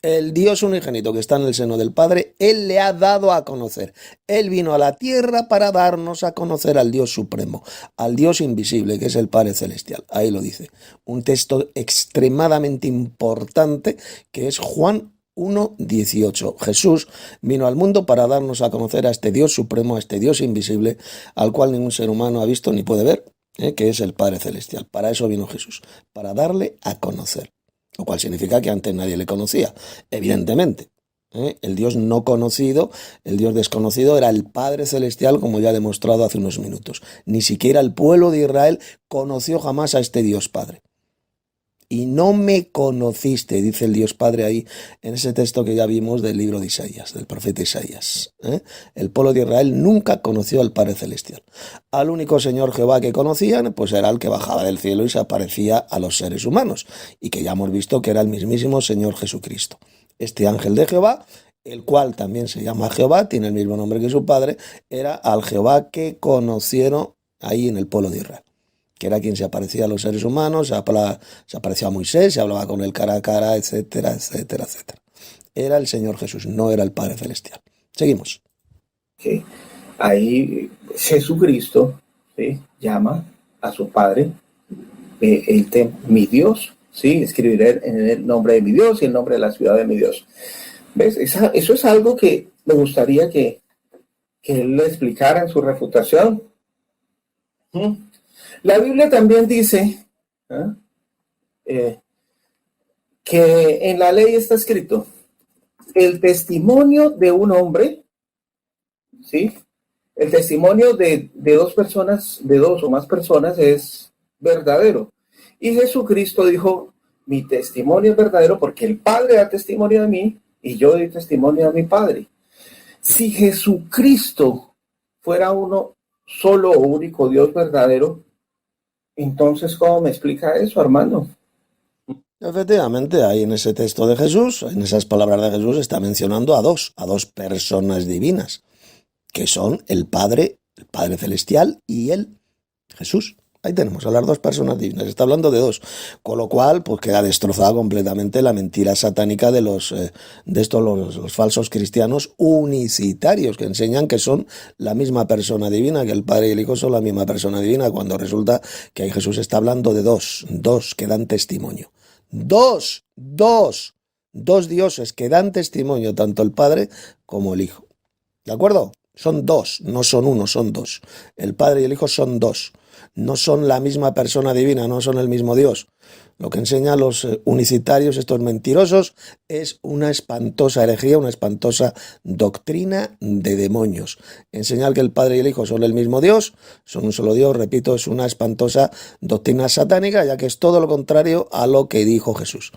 Speaker 1: El Dios unigénito que está en el seno del Padre, Él le ha dado a conocer. Él vino a la tierra para darnos a conocer al Dios supremo, al Dios invisible, que es el Padre Celestial. Ahí lo dice. Un texto extremadamente importante que es Juan 1:18. Jesús vino al mundo para darnos a conocer a este Dios supremo, a este Dios invisible, al cual ningún ser humano ha visto ni puede ver, que es el Padre Celestial. Para eso vino Jesús, para darle a conocer. Lo cual significa que antes nadie le conocía, evidentemente. El Dios no conocido, el Dios desconocido era el Padre Celestial, como ya he demostrado hace unos minutos. Ni siquiera el pueblo de Israel conoció jamás a este Dios Padre. Y no me conociste, dice el Dios Padre ahí en ese texto que ya vimos del libro de Isaías, del profeta Isaías. El pueblo de Israel nunca conoció al Padre Celestial. Al único Señor Jehová que conocían, pues era el que bajaba del cielo y se aparecía a los seres humanos, y que ya hemos visto que era el mismísimo Señor Jesucristo. Este ángel de Jehová, el cual también se llama Jehová, tiene el mismo nombre que su padre, era al Jehová que conocieron ahí en el pueblo de Israel, que era quien se aparecía a los seres humanos, se aparecía a Moisés, se hablaba con él cara a cara, etcétera, etcétera, etcétera. Era el Señor Jesús, no era el Padre Celestial. Seguimos.
Speaker 2: ¿Sí? Ahí Jesucristo, ¿sí?, llama a su Padre mi Dios, ¿sí? Escribiré en el nombre de mi Dios y el nombre de la ciudad de mi Dios. ¿Ves? Eso es algo que me gustaría que él le explicara en su refutación. La Biblia también dice que en la ley está escrito: el testimonio de un hombre, ¿sí?, el testimonio de dos personas, de dos o más personas, es verdadero. Y Jesucristo dijo: mi testimonio es verdadero porque el Padre da testimonio de mí y yo doy testimonio a mi Padre. Si Jesucristo fuera uno solo o único Dios verdadero, entonces, ¿cómo me explica eso, Armando?
Speaker 1: Efectivamente, ahí en ese texto de Jesús, en esas palabras de Jesús, está mencionando a dos personas divinas, que son el Padre Celestial y el Jesús. Ahí tenemos a las dos personas divinas, está hablando de dos, con lo cual pues queda destrozada completamente la mentira satánica de los falsos cristianos unicitarios, que enseñan que son la misma persona divina, que el Padre y el Hijo son la misma persona divina, cuando resulta que ahí Jesús está hablando de dos que dan testimonio. Dos dioses que dan testimonio, tanto el Padre como el Hijo. ¿De acuerdo? Son dos, no son uno, son dos. El Padre y el Hijo son dos. No son la misma persona divina, no son el mismo Dios. Lo que enseñan los unicitarios, estos mentirosos, es una espantosa herejía, una espantosa doctrina de demonios. Enseñar que el Padre y el Hijo son el mismo Dios, son un solo Dios, repito, es una espantosa doctrina satánica, ya que es todo lo contrario a lo que dijo Jesús.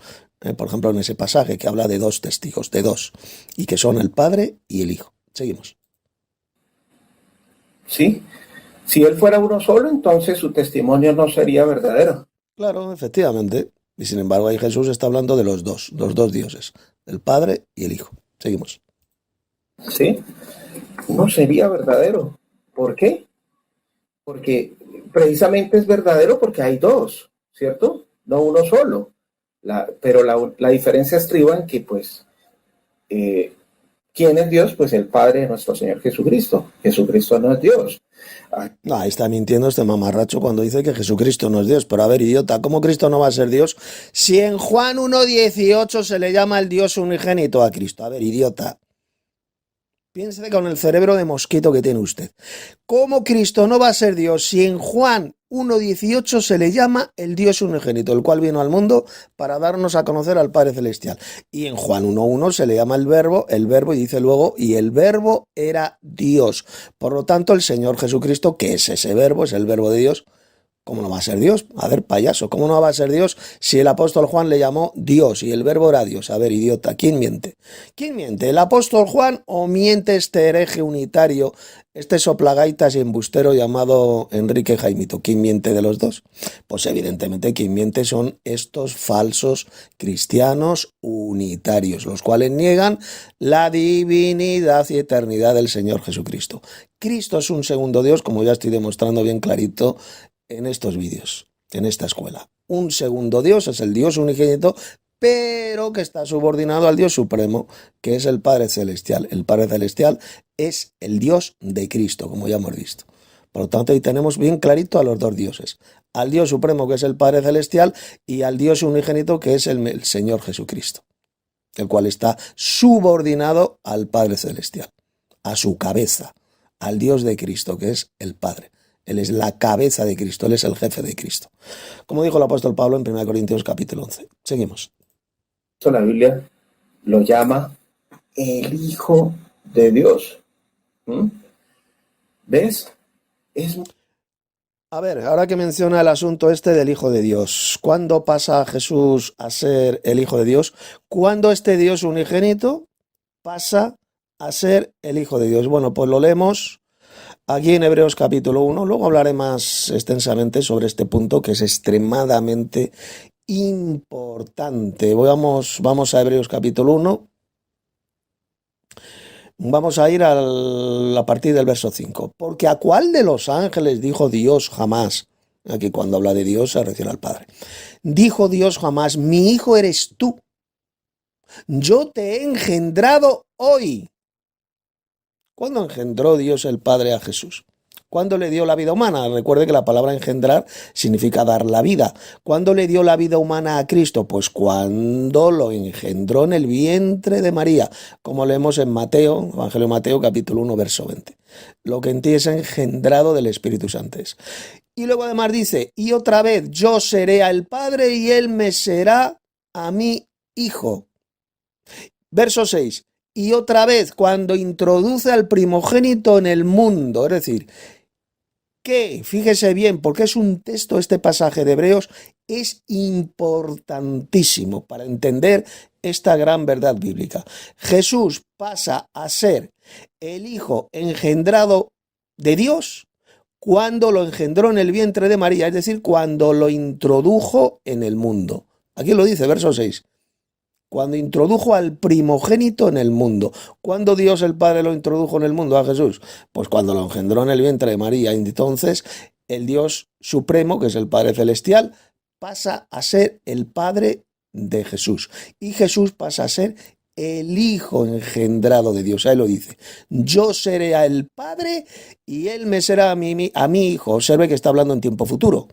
Speaker 1: Por ejemplo, en ese pasaje que habla de dos testigos, de dos, y que son el Padre y el Hijo. Seguimos.
Speaker 2: Sí, si él fuera uno solo, entonces su testimonio no sería verdadero.
Speaker 1: Claro, efectivamente. Y sin embargo ahí Jesús está hablando de los dos dioses, el Padre y el Hijo. Seguimos.
Speaker 2: ¿Sí? No sería verdadero. ¿Por qué? Porque precisamente es verdadero porque hay dos, ¿cierto? No uno solo. Pero la diferencia estriba en que, pues, ¿quién es Dios? Pues el Padre de nuestro Señor Jesucristo. Jesucristo no es Dios.
Speaker 1: Ahí está mintiendo este mamarracho cuando dice que Jesucristo no es Dios. Pero a ver, idiota, ¿cómo Cristo no va a ser Dios si en Juan 1:18 se le llama el Dios unigénito a Cristo? A ver, idiota. Piense con el cerebro de mosquito que tiene usted. ¿Cómo Cristo no va a ser Dios si en Juan 1:18 se le llama el Dios unigénito, el cual vino al mundo para darnos a conocer al Padre Celestial? Y en Juan 1:1 se le llama el verbo, y dice luego, y el verbo era Dios. Por lo tanto, el Señor Jesucristo, que es ese verbo, es el verbo de Dios, ¿cómo no va a ser Dios? A ver, payaso, ¿cómo no va a ser Dios si el apóstol Juan le llamó Dios y el verbo era Dios? A ver, idiota, ¿quién miente? ¿Quién miente? ¿El apóstol Juan o miente este hereje unitario, este soplagaitas y embustero llamado Enrique Jaimito? ¿Quién miente de los dos? Pues evidentemente quien miente son estos falsos cristianos unitarios, los cuales niegan la divinidad y eternidad del Señor Jesucristo. Cristo es un segundo Dios, como ya estoy demostrando bien clarito en estos vídeos, en esta escuela. Un segundo Dios es el Dios unigénito, pero que está subordinado al Dios supremo, que es el Padre Celestial. El Padre Celestial es el Dios de Cristo, como ya hemos visto. Por lo tanto, ahí tenemos bien clarito a los dos dioses. Al Dios supremo, que es el Padre Celestial, y al Dios unigénito, que es el Señor Jesucristo, el cual está subordinado al Padre Celestial, a su cabeza, al Dios de Cristo, que es el Padre. Él es la cabeza de Cristo, Él es el jefe de Cristo. Como dijo el apóstol Pablo en 1 Corintios capítulo 11. Seguimos.
Speaker 2: La Biblia lo llama el Hijo de Dios. ¿Ves?
Speaker 1: A ver, ahora que menciona el asunto este del Hijo de Dios, ¿cuándo pasa Jesús a ser el Hijo de Dios? ¿Cuándo este Dios unigénito pasa a ser el Hijo de Dios? Bueno, pues lo leemos aquí en Hebreos capítulo 1, luego hablaré más extensamente sobre este punto que es extremadamente importante. Vamos a Hebreos capítulo 1. Vamos a ir a partir del verso 5. Porque ¿a cuál de los ángeles dijo Dios jamás? Aquí cuando habla de Dios se refiere al Padre. Dijo Dios jamás, mi hijo eres tú. Yo te he engendrado hoy. ¿Cuándo engendró Dios el Padre a Jesús? ¿Cuándo le dio la vida humana? Recuerde que la palabra engendrar significa dar la vida. ¿Cuándo le dio la vida humana a Cristo? Pues cuando lo engendró en el vientre de María, como leemos en Mateo, Evangelio de Mateo, capítulo 1, verso 20. Lo que en ti es engendrado del Espíritu Santo. Y luego además dice, y otra vez, yo seré al Padre y Él me será a mi Hijo. Verso 6. Y otra vez, cuando introduce al primogénito en el mundo, es decir, que, fíjese bien, porque es un texto, este pasaje de Hebreos, es importantísimo para entender esta gran verdad bíblica. Jesús pasa a ser el Hijo engendrado de Dios cuando lo engendró en el vientre de María, es decir, cuando lo introdujo en el mundo. Aquí lo dice, verso 6. Cuando introdujo al primogénito en el mundo. ¿Cuándo Dios el Padre lo introdujo en el mundo a Jesús? Pues cuando lo engendró en el vientre de María. Entonces, el Dios supremo, que es el Padre Celestial, pasa a ser el Padre de Jesús. Y Jesús pasa a ser el Hijo engendrado de Dios. Ahí lo dice. Yo seré a el Padre y Él me será a mi Hijo. Observe que está hablando en tiempo futuro.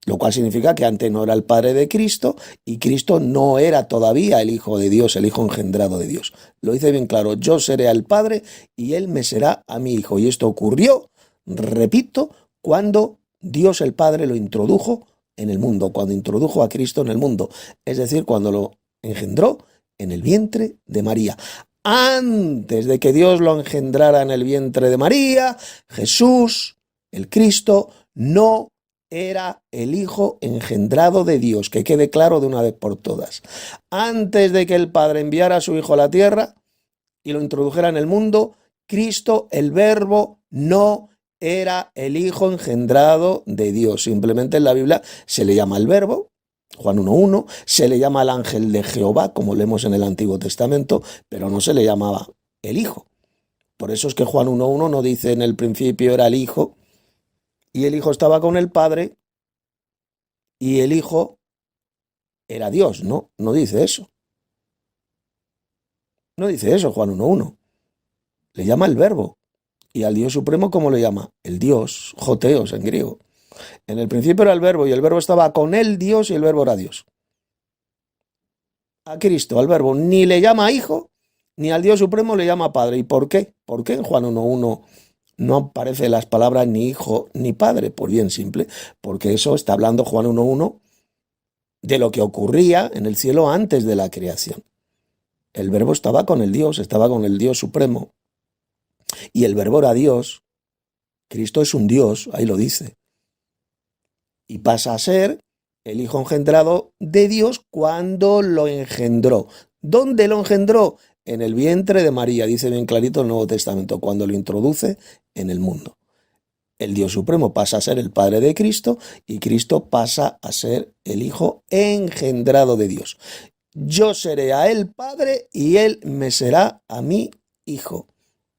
Speaker 1: Lo cual significa que antes no era el Padre de Cristo y Cristo no era todavía el Hijo de Dios, el Hijo engendrado de Dios. Lo dice bien claro, yo seré al Padre y Él me será a mi Hijo. Y esto ocurrió, repito, cuando Dios el Padre lo introdujo en el mundo, cuando introdujo a Cristo en el mundo. Es decir, cuando lo engendró en el vientre de María. Antes de que Dios lo engendrara en el vientre de María, Jesús, el Cristo, no era el Hijo engendrado de Dios, que quede claro de una vez por todas. Antes de que el Padre enviara a su Hijo a la tierra y lo introdujera en el mundo, Cristo, el Verbo, no era el Hijo engendrado de Dios. Simplemente en la Biblia se le llama el Verbo, Juan 1.1, se le llama el ángel de Jehová, como leemos en el Antiguo Testamento, pero no se le llamaba el Hijo. Por eso es que Juan 1.1 no dice en el principio era el Hijo, y el Hijo estaba con el Padre, y el Hijo era Dios, no dice eso. No dice eso Juan 1.1. Le llama el Verbo. Y al Dios Supremo, ¿cómo le llama? El Dios, Joteos en griego. En el principio era el Verbo, y el Verbo estaba con el Dios, y el Verbo era Dios. A Cristo, al Verbo, ni le llama Hijo, ni al Dios Supremo le llama Padre. ¿Y por qué? ¿Por qué en Juan 1.1 no aparecen las palabras ni Hijo ni Padre? Pues bien simple, porque eso está hablando Juan 1.1 de lo que ocurría en el cielo antes de la creación. El Verbo estaba con el Dios Supremo, y el Verbo era Dios. Cristo es un Dios, ahí lo dice. Y pasa a ser el Hijo engendrado de Dios cuando lo engendró. ¿Dónde lo engendró? En el vientre de María, dice bien clarito el Nuevo Testamento, cuando lo introduce en el mundo. El Dios Supremo pasa a ser el Padre de Cristo, y Cristo pasa a ser el Hijo engendrado de Dios. Yo seré a él Padre, y él me será a mí Hijo.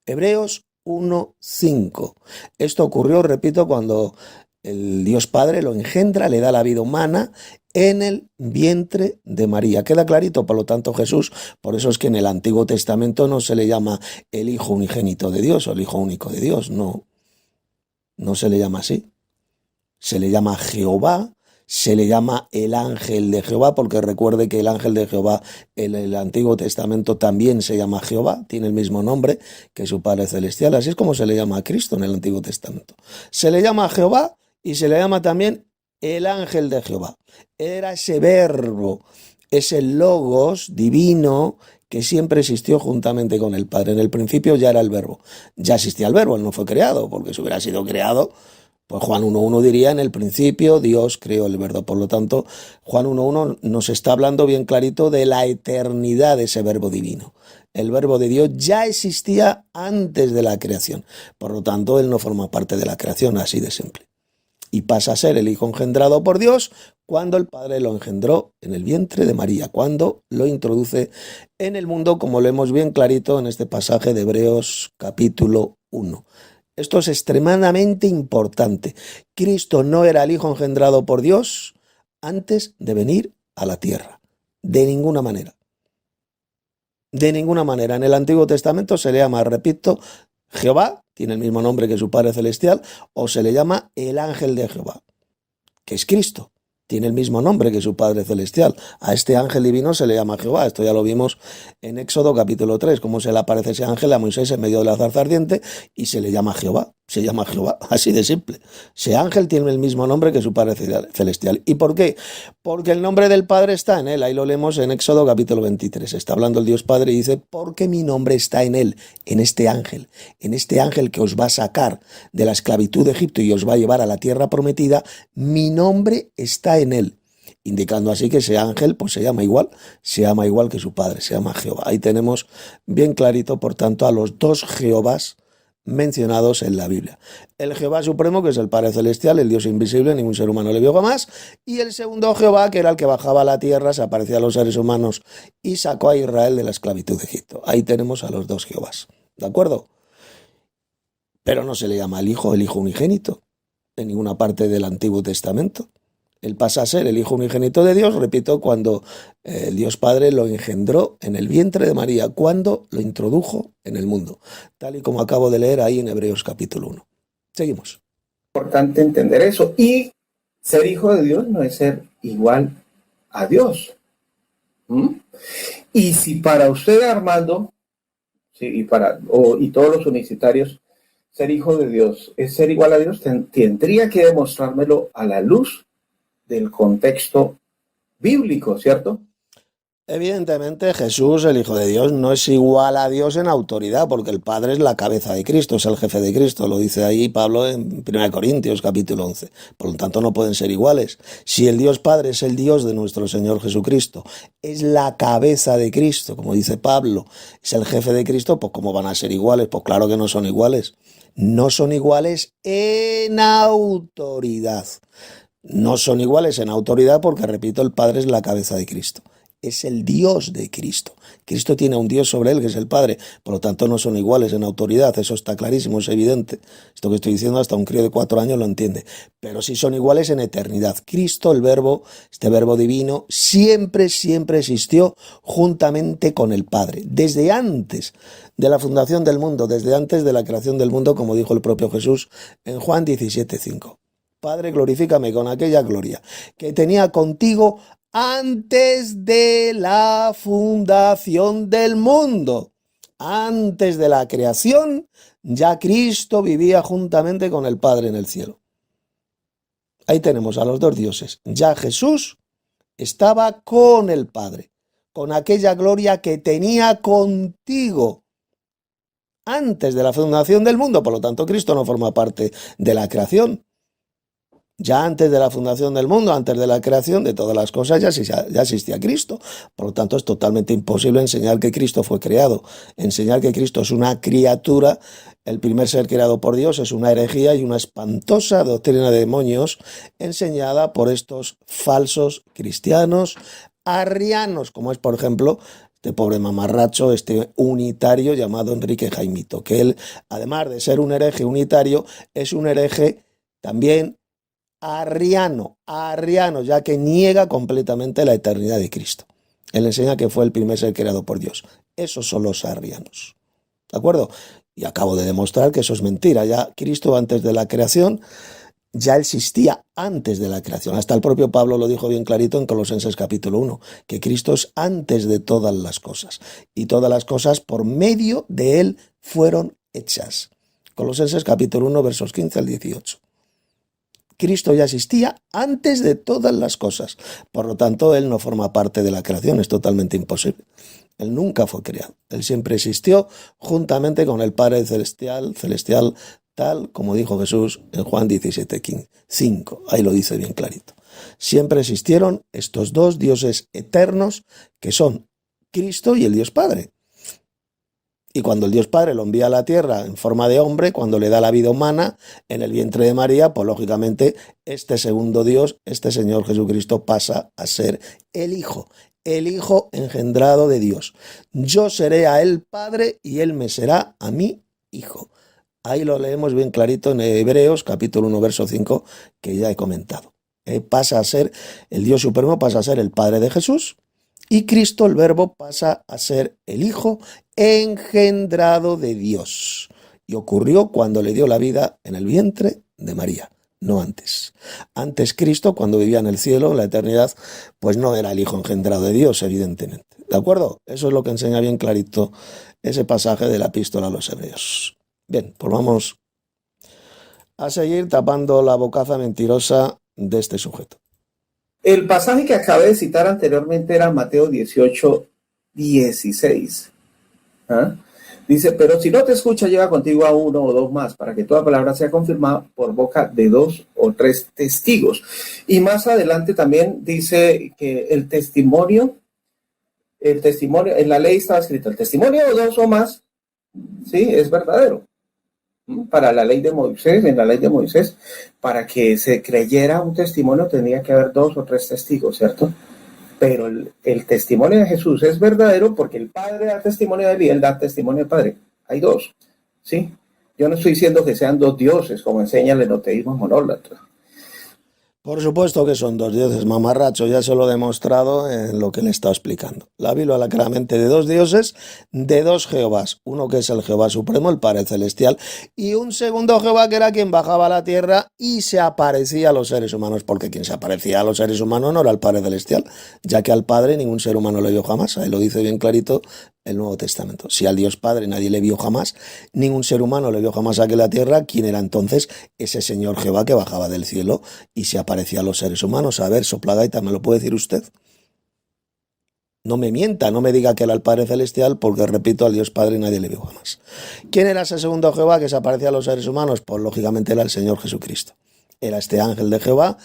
Speaker 1: Hebreos 1.5. Esto ocurrió, repito, cuando el Dios Padre lo engendra, le da la vida humana en el vientre de María. Queda clarito, por lo tanto, Jesús, por eso es que en el Antiguo Testamento no se le llama el Hijo unigénito de Dios o el Hijo único de Dios, no se le llama así. Se le llama Jehová, se le llama el ángel de Jehová, porque recuerde que el ángel de Jehová en el Antiguo Testamento también se llama Jehová, tiene el mismo nombre que su Padre Celestial, así es como se le llama a Cristo en el Antiguo Testamento. Se le llama Jehová y se le llama también el ángel de Jehová. Era ese verbo, ese logos divino que siempre existió juntamente con el Padre. En el principio ya era el verbo, ya existía el verbo, él no fue creado, porque si hubiera sido creado, pues Juan 1.1 diría, en el principio Dios creó el verbo. Por lo tanto, Juan 1.1 nos está hablando bien clarito de la eternidad de ese verbo divino. El verbo de Dios ya existía antes de la creación. Por lo tanto, él no forma parte de la creación, así de simple. Y pasa a ser el Hijo engendrado por Dios cuando el Padre lo engendró en el vientre de María, cuando lo introduce en el mundo, como lo vemos bien clarito en este pasaje de Hebreos capítulo 1. Esto es extremadamente importante. Cristo no era el Hijo engendrado por Dios antes de venir a la tierra. De ninguna manera. De ninguna manera. En el Antiguo Testamento se le llama, repito, Jehová, tiene el mismo nombre que su Padre Celestial, o se le llama el ángel de Jehová, que es Cristo. Tiene el mismo nombre que su Padre Celestial. A este ángel divino se le llama Jehová. Esto ya lo vimos en Éxodo capítulo 3, cómo se le aparece ese ángel a Moisés en medio de la zarza ardiente y se le llama Jehová. Se llama Jehová, así de simple. Ese ángel tiene el mismo nombre que su Padre Celestial. ¿Y por qué? Porque el nombre del Padre está en él. Ahí lo leemos en Éxodo capítulo 23. Está hablando el Dios Padre y dice, porque mi nombre está en él, en este ángel que os va a sacar de la esclavitud de Egipto y os va a llevar a la tierra prometida, mi nombre está en él. Indicando así que ese ángel pues se llama igual que su padre, se llama Jehová. Ahí tenemos bien clarito, por tanto, a los dos Jehovás mencionados en la Biblia. El Jehová Supremo, que es el Padre Celestial, el Dios invisible, ningún ser humano le vio jamás, y el segundo Jehová, que era el que bajaba a la tierra, se aparecía a los seres humanos y sacó a Israel de la esclavitud de Egipto. Ahí tenemos a los dos Jehovás, ¿de acuerdo? Pero no se le llama el Hijo unigénito en ninguna parte del Antiguo Testamento. Él pasa a ser el Hijo unigénito de Dios, repito, cuando el Dios Padre lo engendró en el vientre de María, cuando lo introdujo en el mundo, tal y como acabo de leer ahí en Hebreos capítulo 1. Seguimos.
Speaker 2: Es importante entender eso. Y ser hijo de Dios no es ser igual a Dios. Y si para usted, Armando, sí, y todos los unicitarios, ser hijo de Dios es ser igual a Dios, tendría que demostrármelo a la luz del contexto bíblico, ¿cierto?
Speaker 1: Evidentemente Jesús, el Hijo de Dios, no es igual a Dios en autoridad, porque el Padre es la cabeza de Cristo, es el jefe de Cristo, lo dice ahí Pablo en 1 Corintios capítulo 11. Por lo tanto no pueden ser iguales. Si el Dios Padre es el Dios de nuestro Señor Jesucristo, es la cabeza de Cristo, como dice Pablo, es el jefe de Cristo, pues ¿cómo van a ser iguales? Pues claro que no son iguales. No son iguales en autoridad. No son iguales en autoridad porque, repito, el Padre es la cabeza de Cristo. Es el Dios de Cristo. Cristo tiene un Dios sobre él, que es el Padre. Por lo tanto, no son iguales en autoridad. Eso está clarísimo, es evidente. Esto que estoy diciendo, hasta un crío de 4 años lo entiende. Pero sí son iguales en eternidad. Cristo, el Verbo, este Verbo divino, siempre, siempre existió juntamente con el Padre. Desde antes de la fundación del mundo, desde antes de la creación del mundo, como dijo el propio Jesús en Juan 17:5. Padre, glorifícame con aquella gloria que tenía contigo antes de la fundación del mundo. Antes de la creación, ya Cristo vivía juntamente con el Padre en el cielo. Ahí tenemos a los dos dioses. Ya Jesús estaba con el Padre, con aquella gloria que tenía contigo antes de la fundación del mundo. Por lo tanto, Cristo no forma parte de la creación. Ya antes de la fundación del mundo, antes de la creación de todas las cosas, ya existía Cristo. Por lo tanto, es totalmente imposible enseñar que Cristo fue creado. Enseñar que Cristo es una criatura, el primer ser creado por Dios, es una herejía y una espantosa doctrina de demonios enseñada por estos falsos cristianos arrianos, como es, por ejemplo, este pobre mamarracho, este unitario llamado Enrique Jaimito, que él, además de ser un hereje unitario, es un hereje también arriano, ya que niega completamente la eternidad de Cristo. Él enseña que fue el primer ser creado por Dios. Esos son los arrianos. ¿De acuerdo? Y acabo de demostrar que eso es mentira. Ya Cristo antes de la creación ya existía antes de la creación. Hasta el propio Pablo lo dijo bien clarito en Colosenses capítulo 1, que Cristo es antes de todas las cosas. Y todas las cosas por medio de él fueron hechas. Colosenses capítulo 1, versos 15 al 18. Cristo ya existía antes de todas las cosas. Por lo tanto, él no forma parte de la creación, es totalmente imposible. Él nunca fue creado. Él siempre existió juntamente con el Padre celestial, tal como dijo Jesús en Juan 17:5. Ahí lo dice bien clarito. Siempre existieron estos dos dioses eternos que son Cristo y el Dios Padre. Y cuando el Dios Padre lo envía a la tierra en forma de hombre, cuando le da la vida humana en el vientre de María, pues lógicamente este segundo Dios, este Señor Jesucristo, pasa a ser el Hijo engendrado de Dios. Yo seré a él Padre y él me será a mí Hijo. Ahí lo leemos bien clarito en Hebreos capítulo 1, verso 5, que ya he comentado. Pasa a ser, el Dios Supremo pasa a ser el Padre de Jesús, y Cristo, el Verbo, pasa a ser el Hijo engendrado de Dios. Y ocurrió cuando le dio la vida en el vientre de María, no antes. Antes Cristo, cuando vivía en el cielo, en la eternidad, pues no era el Hijo engendrado de Dios, evidentemente. ¿De acuerdo? Eso es lo que enseña bien clarito ese pasaje de la epístola a los Hebreos. Bien, pues vamos a seguir tapando la bocaza mentirosa de este sujeto.
Speaker 2: El pasaje que acabé de citar anteriormente era Mateo 18:16. ¿Ah? Dice, pero si no te escucha, lleva contigo a uno o dos más, para que toda palabra sea confirmada por boca de 2 o 3 testigos. Y más adelante también dice que el testimonio, en la ley estaba escrito, el testimonio de 2 o más, sí, es verdadero. Para la ley de Moisés, en la ley de Moisés, para que se creyera un testimonio tendría que haber 2 o 3 testigos, ¿cierto? Pero el testimonio de Jesús es verdadero porque el Padre da testimonio de él y él da testimonio del Padre. Hay 2, ¿sí? Yo no estoy diciendo que sean 2 dioses, como enseña el enoteísmo monólatra.
Speaker 1: Por supuesto que son 2 dioses, mamarracho, ya se lo he demostrado en lo que le he estado explicando. La Biblia habla claramente de 2 dioses, de 2 Jehovás. Uno que es el Jehová Supremo, el Padre Celestial, y un segundo Jehová que era quien bajaba a la tierra y se aparecía a los seres humanos, porque quien se aparecía a los seres humanos no era el Padre Celestial, ya que al Padre ningún ser humano le vio jamás. Ahí lo dice bien clarito el Nuevo Testamento. Si al Dios Padre nadie le vio jamás, ningún ser humano le vio jamás aquí en la tierra, ¿quién era entonces ese Señor Jehová que bajaba del cielo y se aparecía a los seres humanos? A ver, soplagaita, ¿me lo puede decir usted? No me mienta, no me diga que era el Padre Celestial, porque repito, al Dios Padre nadie le vio jamás. ¿Quién era ese segundo Jehová que se aparecía a los seres humanos? Pues lógicamente era el Señor Jesucristo. Era este ángel de Jehová,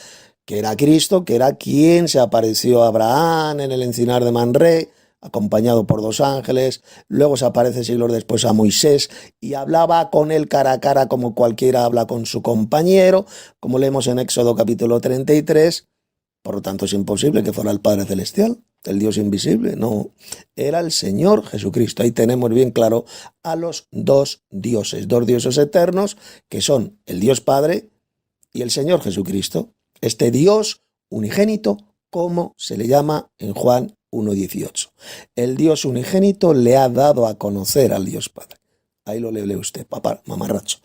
Speaker 1: que era Cristo, que era quien se apareció a Abraham en el encinar de Manré, acompañado por 2 ángeles, luego se aparece siglos después a Moisés y hablaba con él cara a cara como cualquiera habla con su compañero, como leemos en Éxodo capítulo 33, por lo tanto es imposible que fuera el Padre Celestial, el Dios invisible, no, era el Señor Jesucristo. Ahí tenemos bien claro a los dos dioses eternos, que son el Dios Padre y el Señor Jesucristo. Este Dios unigénito, como se le llama en Juan 1:18. El Dios unigénito le ha dado a conocer al Dios Padre. Ahí lo lee usted, papá, mamarracho.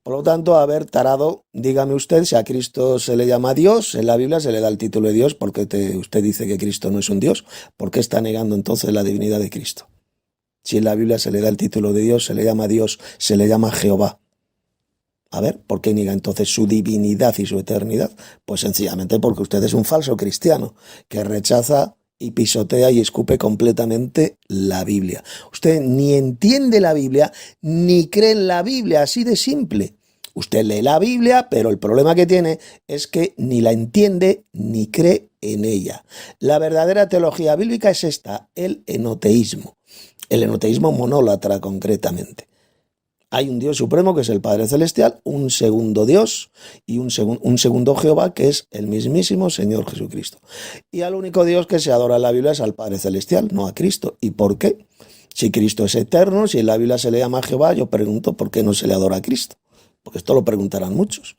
Speaker 1: Por lo tanto, a ver, tarado, dígame usted si a Cristo se le llama Dios, en la Biblia se le da el título de Dios, porque usted dice que Cristo no es un Dios, ¿por qué está negando entonces la divinidad de Cristo? Si en la Biblia se le da el título de Dios, se le llama Jehová. A ver, ¿por qué niega entonces su divinidad y su eternidad? Pues sencillamente porque usted es un falso cristiano, que rechaza y pisotea y escupe completamente la Biblia. Usted ni entiende la Biblia, ni cree en la Biblia, así de simple. Usted lee la Biblia, pero el problema que tiene es que ni la entiende ni cree en ella. La verdadera teología bíblica es esta, el enoteísmo monólatra concretamente. Hay un Dios supremo que es el Padre Celestial, un segundo Dios y un segundo Jehová que es el mismísimo Señor Jesucristo. Y al único Dios que se adora en la Biblia es al Padre Celestial, no a Cristo. ¿Y por qué? Si Cristo es eterno, si en la Biblia se le llama Jehová, yo pregunto por qué no se le adora a Cristo. Porque esto lo preguntarán muchos.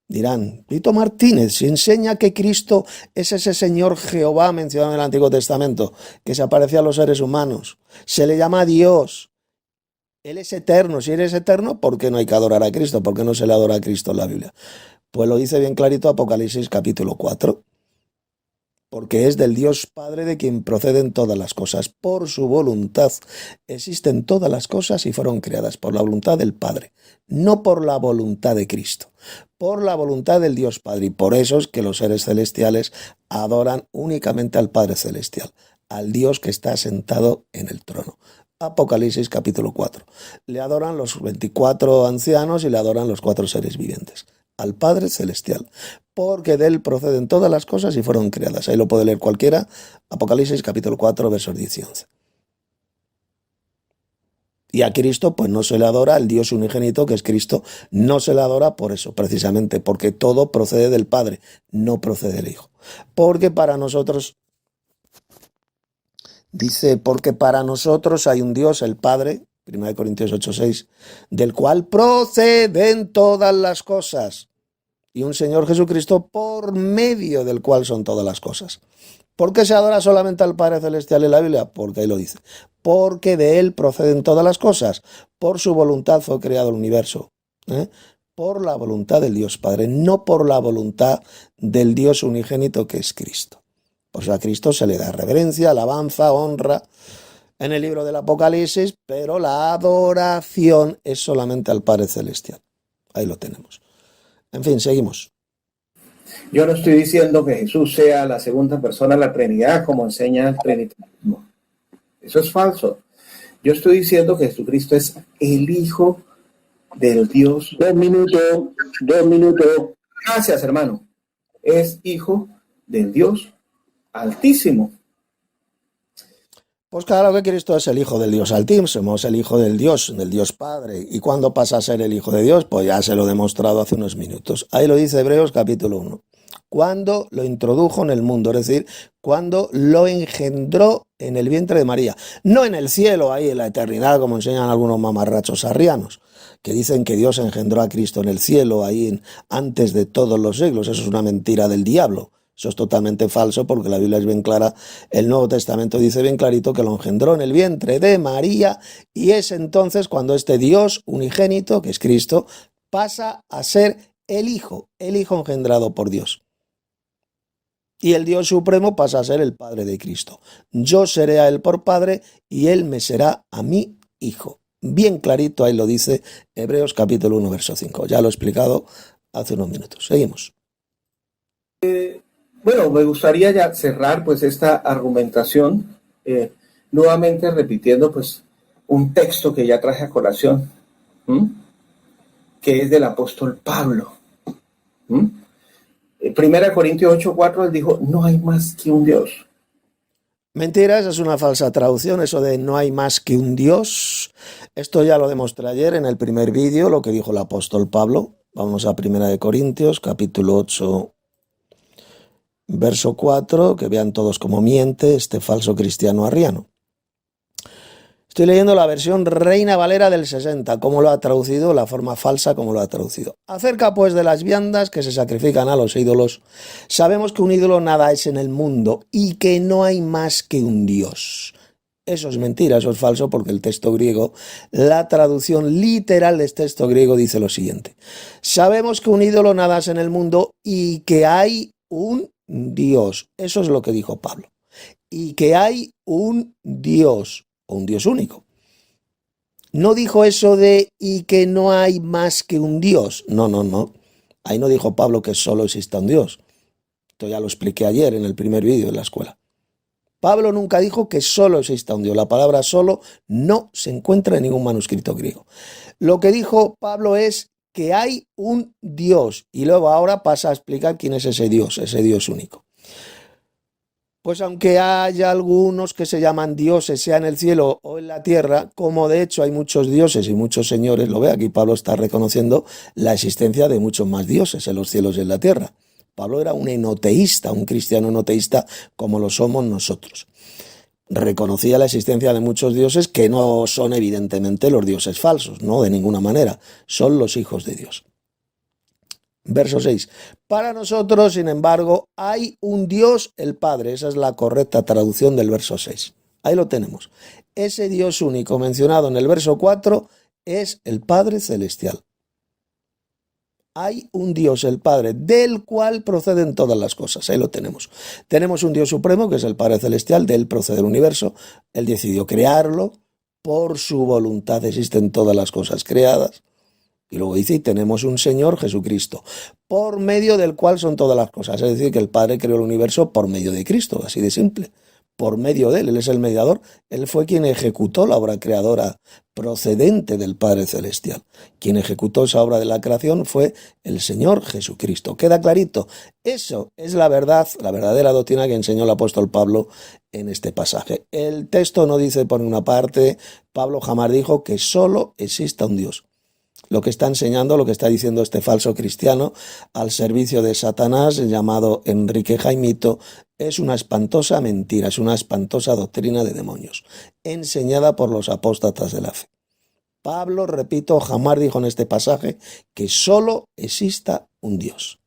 Speaker 1: Dirán, Lito Martínez, si enseña que Cristo es ese Señor Jehová mencionado en el Antiguo Testamento, que se aparece a los seres humanos, se le llama Dios. Él es eterno. Si eres eterno, ¿por qué no hay que adorar a Cristo? ¿Por qué no se le adora a Cristo en la Biblia? Pues lo dice bien clarito Apocalipsis capítulo 4. Porque es del Dios Padre de quien proceden todas las cosas. Por su voluntad existen todas las cosas y fueron creadas por la voluntad del Padre, no por la voluntad de Cristo, por la voluntad del Dios Padre. Y por eso es que los seres celestiales adoran únicamente al Padre Celestial, al Dios que está sentado en el trono. Apocalipsis capítulo 4. Le adoran los 24 ancianos y le adoran los 4 seres vivientes, al Padre Celestial, porque de él proceden todas las cosas y fueron creadas. Ahí lo puede leer cualquiera, Apocalipsis capítulo 4, versos 10 y 11. Y a Cristo pues no se le adora, el Dios unigénito que es Cristo, no se le adora por eso, precisamente, porque todo procede del Padre, no procede del Hijo. Porque para nosotros... Dice, porque para nosotros hay un Dios, el Padre, 1 Corintios 8:6, del cual proceden todas las cosas, y un Señor Jesucristo por medio del cual son todas las cosas. ¿Por qué se adora solamente al Padre Celestial en la Biblia? Porque ahí lo dice. Porque de Él proceden todas las cosas. Por su voluntad fue creado el universo. Por la voluntad del Dios Padre, no por la voluntad del Dios unigénito que es Cristo. Pues a Cristo se le da reverencia, alabanza, honra en el libro del Apocalipsis, pero la adoración es solamente al Padre Celestial. Ahí lo tenemos. En fin, seguimos.
Speaker 2: Yo no estoy diciendo que Jesús sea la segunda persona de la Trinidad, como enseña el trinitarismo. Eso es falso. Yo estoy diciendo que Jesucristo es el Hijo del Dios.
Speaker 3: 2 minutos.
Speaker 2: Gracias, hermano. Es Hijo del Dios Altísimo.
Speaker 1: Pues claro que Cristo es el Hijo del Dios Altísimo, es el Hijo del Dios Padre. ¿Y cuándo pasa a ser el Hijo de Dios? Pues ya se lo he demostrado hace unos minutos. Ahí lo dice Hebreos capítulo 1. Cuando lo introdujo en el mundo, es decir, cuando lo engendró en el vientre de María. No en el cielo, ahí en la eternidad, como enseñan algunos mamarrachos arrianos, que dicen que Dios engendró a Cristo en el cielo, ahí antes de todos los siglos. Eso es una mentira del diablo. Eso es totalmente falso porque la Biblia es bien clara. El Nuevo Testamento dice bien clarito que lo engendró en el vientre de María y es entonces cuando este Dios unigénito, que es Cristo, pasa a ser el Hijo engendrado por Dios. Y el Dios Supremo pasa a ser el Padre de Cristo. Yo seré a Él por Padre y Él me será a mí Hijo. Bien clarito ahí lo dice Hebreos capítulo 1, verso 5. Ya lo he explicado hace unos minutos. Seguimos.
Speaker 2: Bueno, me gustaría ya cerrar pues esta argumentación nuevamente repitiendo pues un texto que ya traje a colación, que es del apóstol Pablo. 1 Corintios 8:4 él dijo, no hay más que un Dios.
Speaker 1: Mentira, esa es una falsa traducción, eso de no hay más que un Dios. Esto ya lo demostré ayer en el primer vídeo, lo que dijo el apóstol Pablo. Vamos a 1 Corintios, capítulo 8, verso 4, que vean todos cómo miente este falso cristiano arriano. Estoy leyendo la versión Reina Valera del 60, cómo lo ha traducido, la forma falsa como lo ha traducido. Acerca pues de las viandas que se sacrifican a los ídolos, sabemos que un ídolo nada es en el mundo y que no hay más que un Dios. Eso es mentira, eso es falso, porque el texto griego, la traducción literal del texto griego dice lo siguiente. Sabemos que un ídolo nada es en el mundo y que hay un Dios. Eso es lo que dijo Pablo. Y que hay un Dios, o un Dios único. No dijo eso de y que no hay más que un Dios. No. Ahí no dijo Pablo que solo exista un Dios. Esto ya lo expliqué ayer en el primer vídeo de la escuela. Pablo nunca dijo que solo exista un Dios. La palabra solo no se encuentra en ningún manuscrito griego. Lo que dijo Pablo es que hay un Dios. Y luego ahora pasa a explicar quién es ese Dios único. Pues aunque haya algunos que se llaman dioses, sea en el cielo o en la tierra, como de hecho hay muchos dioses y muchos señores, lo ve aquí Pablo está reconociendo la existencia de muchos más dioses en los cielos y en la tierra. Pablo era un enoteísta, un cristiano enoteísta como lo somos nosotros. Reconocía la existencia de muchos dioses que no son evidentemente los dioses falsos, no de ninguna manera, son los hijos de Dios. Verso 6. Para nosotros, sin embargo, hay un Dios, el Padre. Esa es la correcta traducción del verso 6. Ahí lo tenemos. Ese Dios único mencionado en el verso 4 es el Padre Celestial. Hay un Dios, el Padre, del cual proceden todas las cosas. Ahí lo tenemos. Tenemos un Dios supremo, que es el Padre Celestial, de él procede el universo. Él decidió crearlo. Por su voluntad existen todas las cosas creadas. Y luego dice, y tenemos un Señor Jesucristo, por medio del cual son todas las cosas. Es decir, que el Padre creó el universo por medio de Cristo, así de simple. Por medio de él, él es el mediador. Él fue quien ejecutó la obra creadora procedente del Padre Celestial. Quien ejecutó esa obra de la creación fue el Señor Jesucristo. ¿Queda clarito? Eso es la verdad, la verdadera doctrina que enseñó el apóstol Pablo en este pasaje. El texto no dice por una parte, Pablo jamás dijo que solo exista un Dios. Lo que está enseñando, lo que está diciendo este falso cristiano al servicio de Satanás, llamado Enrique Jaimito, es una espantosa mentira, es una espantosa doctrina de demonios, enseñada por los apóstatas de la fe. Pablo, repito, jamás dijo en este pasaje que solo exista un Dios.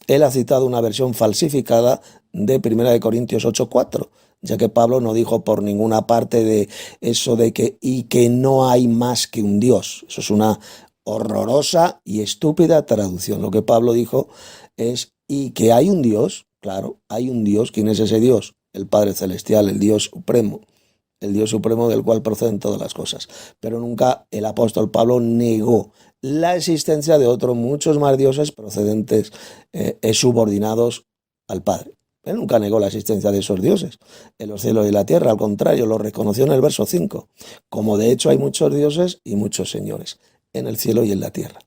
Speaker 1: Él ha citado una versión falsificada de 1 Corintios 8:4, ya que Pablo no dijo por ninguna parte de eso de que y que no hay más que un Dios. Eso es una horrorosa y estúpida traducción. Lo que Pablo dijo es y que hay un Dios, claro, hay un Dios. ¿Quién es ese Dios? El Padre Celestial, el Dios supremo del cual proceden todas las cosas. Pero nunca el apóstol Pablo negó la existencia de otros muchos más dioses procedentes, subordinados al Padre. Él nunca negó la existencia de esos dioses en los cielos y la tierra, al contrario, lo reconoció en el verso 5, como de hecho hay muchos dioses y muchos señores en el cielo y en la tierra.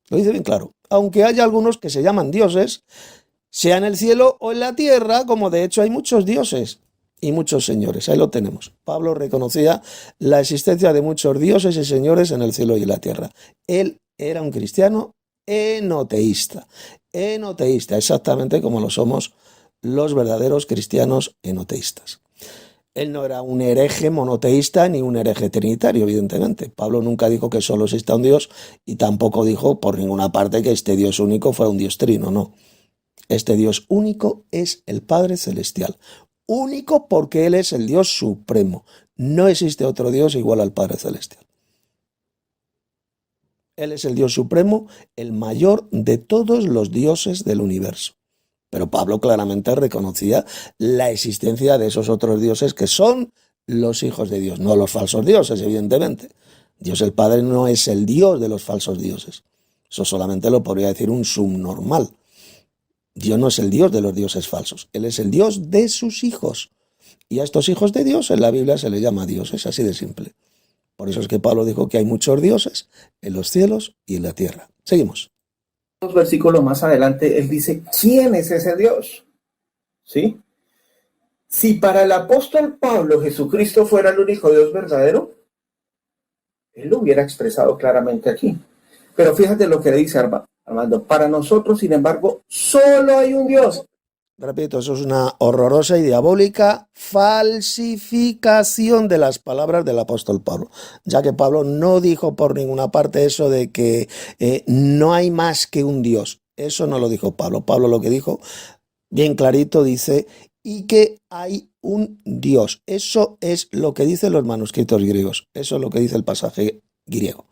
Speaker 1: Lo dice bien claro. Aunque haya algunos que se llaman dioses, sea en el cielo o en la tierra, como de hecho hay muchos dioses y muchos señores. Ahí lo tenemos. Pablo reconocía la existencia de muchos dioses y señores en el cielo y en la tierra. Él era un cristiano enoteísta. Enoteísta, exactamente como lo somos los verdaderos cristianos enoteístas. Él no era un hereje monoteísta ni un hereje trinitario, evidentemente. Pablo nunca dijo que solo exista un Dios y tampoco dijo por ninguna parte que este Dios único fuera un Dios trino, no. Este Dios único es el Padre Celestial. Único porque Él es el Dios supremo. No existe otro Dios igual al Padre Celestial. Él es el Dios supremo, el mayor de todos los dioses del universo. Pero Pablo claramente reconocía la existencia de esos otros dioses que son los hijos de Dios, no los falsos dioses, evidentemente. Dios el Padre no es el Dios de los falsos dioses. Eso solamente lo podría decir un subnormal. Dios no es el Dios de los dioses falsos. Él es el Dios de sus hijos. Y a estos hijos de Dios en la Biblia se les llama dioses, así de simple. Por eso es que Pablo dijo que hay muchos dioses en los cielos y en la tierra. Seguimos.
Speaker 2: Dos versículos más adelante, él dice, ¿quién es ese Dios? ¿Sí? Si para el apóstol Pablo Jesucristo fuera el único Dios verdadero, él lo hubiera expresado claramente aquí. Pero fíjate lo que dice Armando. Para nosotros, sin embargo, solo hay un Dios.
Speaker 1: Repito, eso es una horrorosa y diabólica falsificación de las palabras del apóstol Pablo, ya que Pablo no dijo por ninguna parte eso de que no hay más que un Dios. Eso no lo dijo Pablo. Pablo lo que dijo, bien clarito, dice, y que hay un Dios. Eso es lo que dicen los manuscritos griegos. Eso es lo que dice el pasaje griego.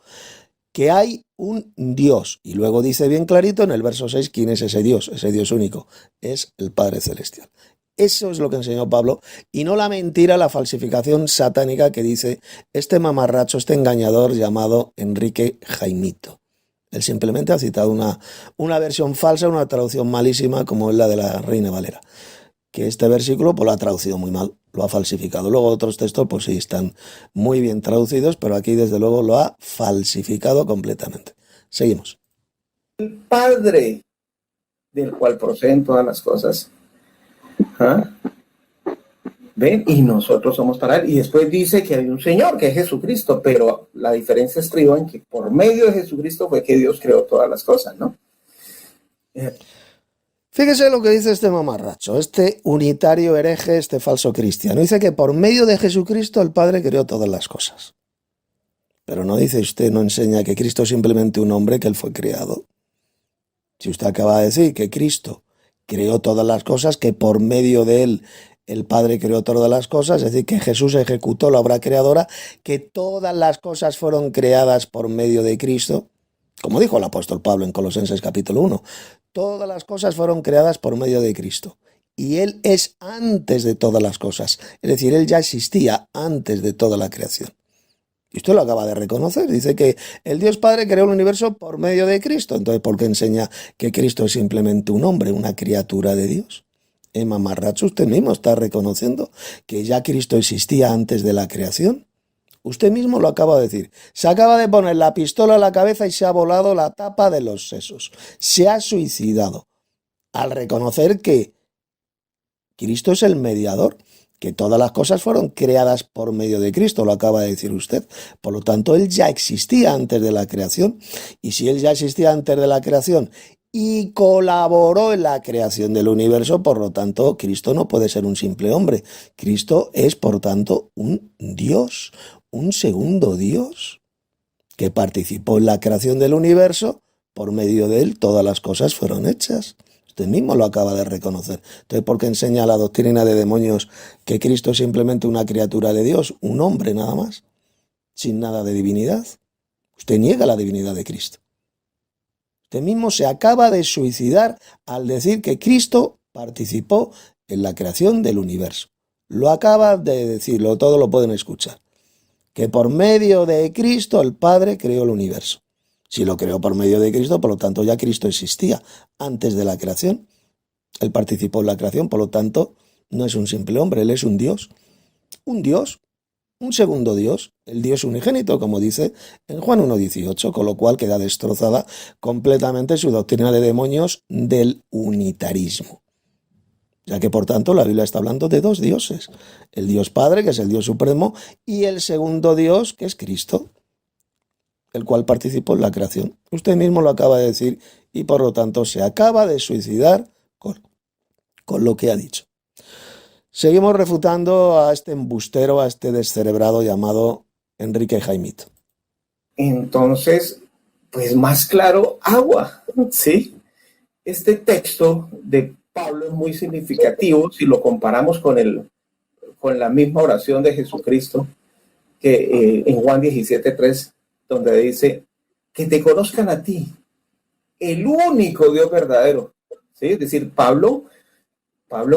Speaker 1: Que hay un Dios. Y luego dice bien clarito en el verso 6 quién es ese Dios único. Es el Padre Celestial. Eso es lo que enseñó Pablo y no la mentira, la falsificación satánica que dice este mamarracho, este engañador llamado Enrique Jaimito. Él simplemente ha citado una versión falsa, una traducción malísima como es la de la Reina Valera. Que este versículo pues lo ha traducido muy mal, lo ha falsificado. Luego otros textos pues sí están muy bien traducidos, pero aquí desde luego lo ha falsificado completamente. Seguimos.
Speaker 2: El Padre del cual proceden todas las cosas. ¿Ah? ¿Ven? Y nosotros somos para él. Y después dice que hay un Señor, que es Jesucristo, pero la diferencia estriba en que por medio de Jesucristo fue que Dios creó todas las cosas, ¿no?
Speaker 1: Fíjese lo que dice este mamarracho, este unitario hereje, este falso cristiano. Dice que por medio de Jesucristo el Padre creó todas las cosas. Pero no dice usted, no enseña que Cristo es simplemente un hombre, que él fue creado. Si usted acaba de decir que Cristo creó todas las cosas, que por medio de él el Padre creó todas las cosas, es decir, que Jesús ejecutó la obra creadora, que todas las cosas fueron creadas por medio de Cristo, como dijo el apóstol Pablo en Colosenses capítulo 1, todas las cosas fueron creadas por medio de Cristo. Y Él es antes de todas las cosas. Es decir, Él ya existía antes de toda la creación. Y usted lo acaba de reconocer. Dice que el Dios Padre creó el universo por medio de Cristo. Entonces, ¿por qué enseña que Cristo es simplemente un hombre, una criatura de Dios? Mamarracho, usted mismo está reconociendo que ya Cristo existía antes de la creación. Usted mismo lo acaba de decir. Se acaba de poner la pistola a la cabeza y se ha volado la tapa de los sesos. Se ha suicidado al reconocer que Cristo es el mediador, que todas las cosas fueron creadas por medio de Cristo, lo acaba de decir usted. Por lo tanto, Él ya existía antes de la creación. Y si Él ya existía antes de la creación y colaboró en la creación del universo, por lo tanto, Cristo no puede ser un simple hombre. Cristo es, por tanto, un Dios, un segundo Dios, que participó en la creación del universo, por medio de él todas las cosas fueron hechas. Usted mismo lo acaba de reconocer. Entonces, ¿por qué enseña la doctrina de demonios que Cristo es simplemente una criatura de Dios, un hombre nada más, sin nada de divinidad? Usted niega la divinidad de Cristo. Usted mismo se acaba de suicidar al decir que Cristo participó en la creación del universo. Lo acaba de decirlo, todos lo pueden escuchar. Que por medio de Cristo el Padre creó el universo. Si lo creó por medio de Cristo, por lo tanto ya Cristo existía antes de la creación. Él participó en la creación, por lo tanto no es un simple hombre, él es un Dios. Un Dios, un segundo Dios, el Dios unigénito, como dice en Juan 1:18, con lo cual queda destrozada completamente su doctrina de demonios del unitarismo. Ya que, por tanto, la Biblia está hablando de dos dioses. El Dios Padre, que es el Dios supremo, y el segundo Dios, que es Cristo, el cual participó en la creación. Usted mismo lo acaba de decir y, por lo tanto, se acaba de suicidar con lo que ha dicho. Seguimos refutando a este embustero, a este descerebrado llamado Enrique Jaimito.
Speaker 2: Entonces, pues más claro, agua, ¿sí? Este texto de Pablo es muy significativo si lo comparamos con la misma oración de Jesucristo que en Juan 17:3, donde dice que te conozcan a ti, el único Dios verdadero, ¿sí? Es decir, Pablo,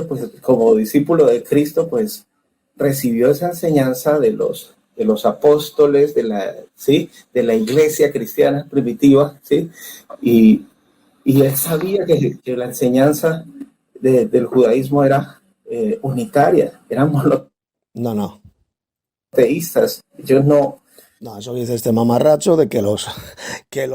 Speaker 2: pues como discípulo de Cristo, pues recibió esa enseñanza de los apóstoles, ¿sí? De la iglesia cristiana primitiva, ¿sí? Y él sabía que la enseñanza del judaísmo era unitaria, eran monoteístas. Ellos no.
Speaker 1: No, eso dice este mamarracho de que los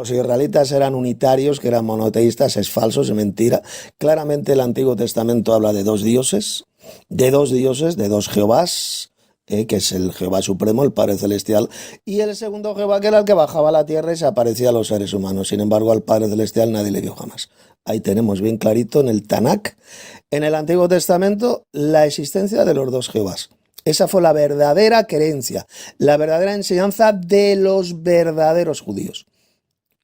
Speaker 1: israelitas eran unitarios, que eran monoteístas, es falso, es mentira. Claramente el Antiguo Testamento habla de dos dioses, de dos dioses, de dos Jehovás, que es el Jehová Supremo, el Padre Celestial, y el segundo Jehová, que era el que bajaba a la tierra y se aparecía a los seres humanos. Sin embargo, al Padre Celestial nadie le vio jamás. Ahí tenemos bien clarito en el Tanakh, en el Antiguo Testamento, la existencia de los dos Jehovás. Esa fue la verdadera creencia, la verdadera enseñanza de los verdaderos judíos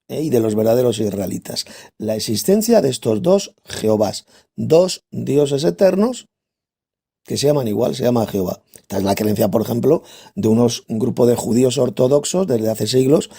Speaker 1: y de los verdaderos israelitas. La existencia de estos dos Jehovás, dos dioses eternos que se llaman igual, se llama Jehová. Esta es la creencia, por ejemplo, de un grupo de judíos ortodoxos desde hace siglos.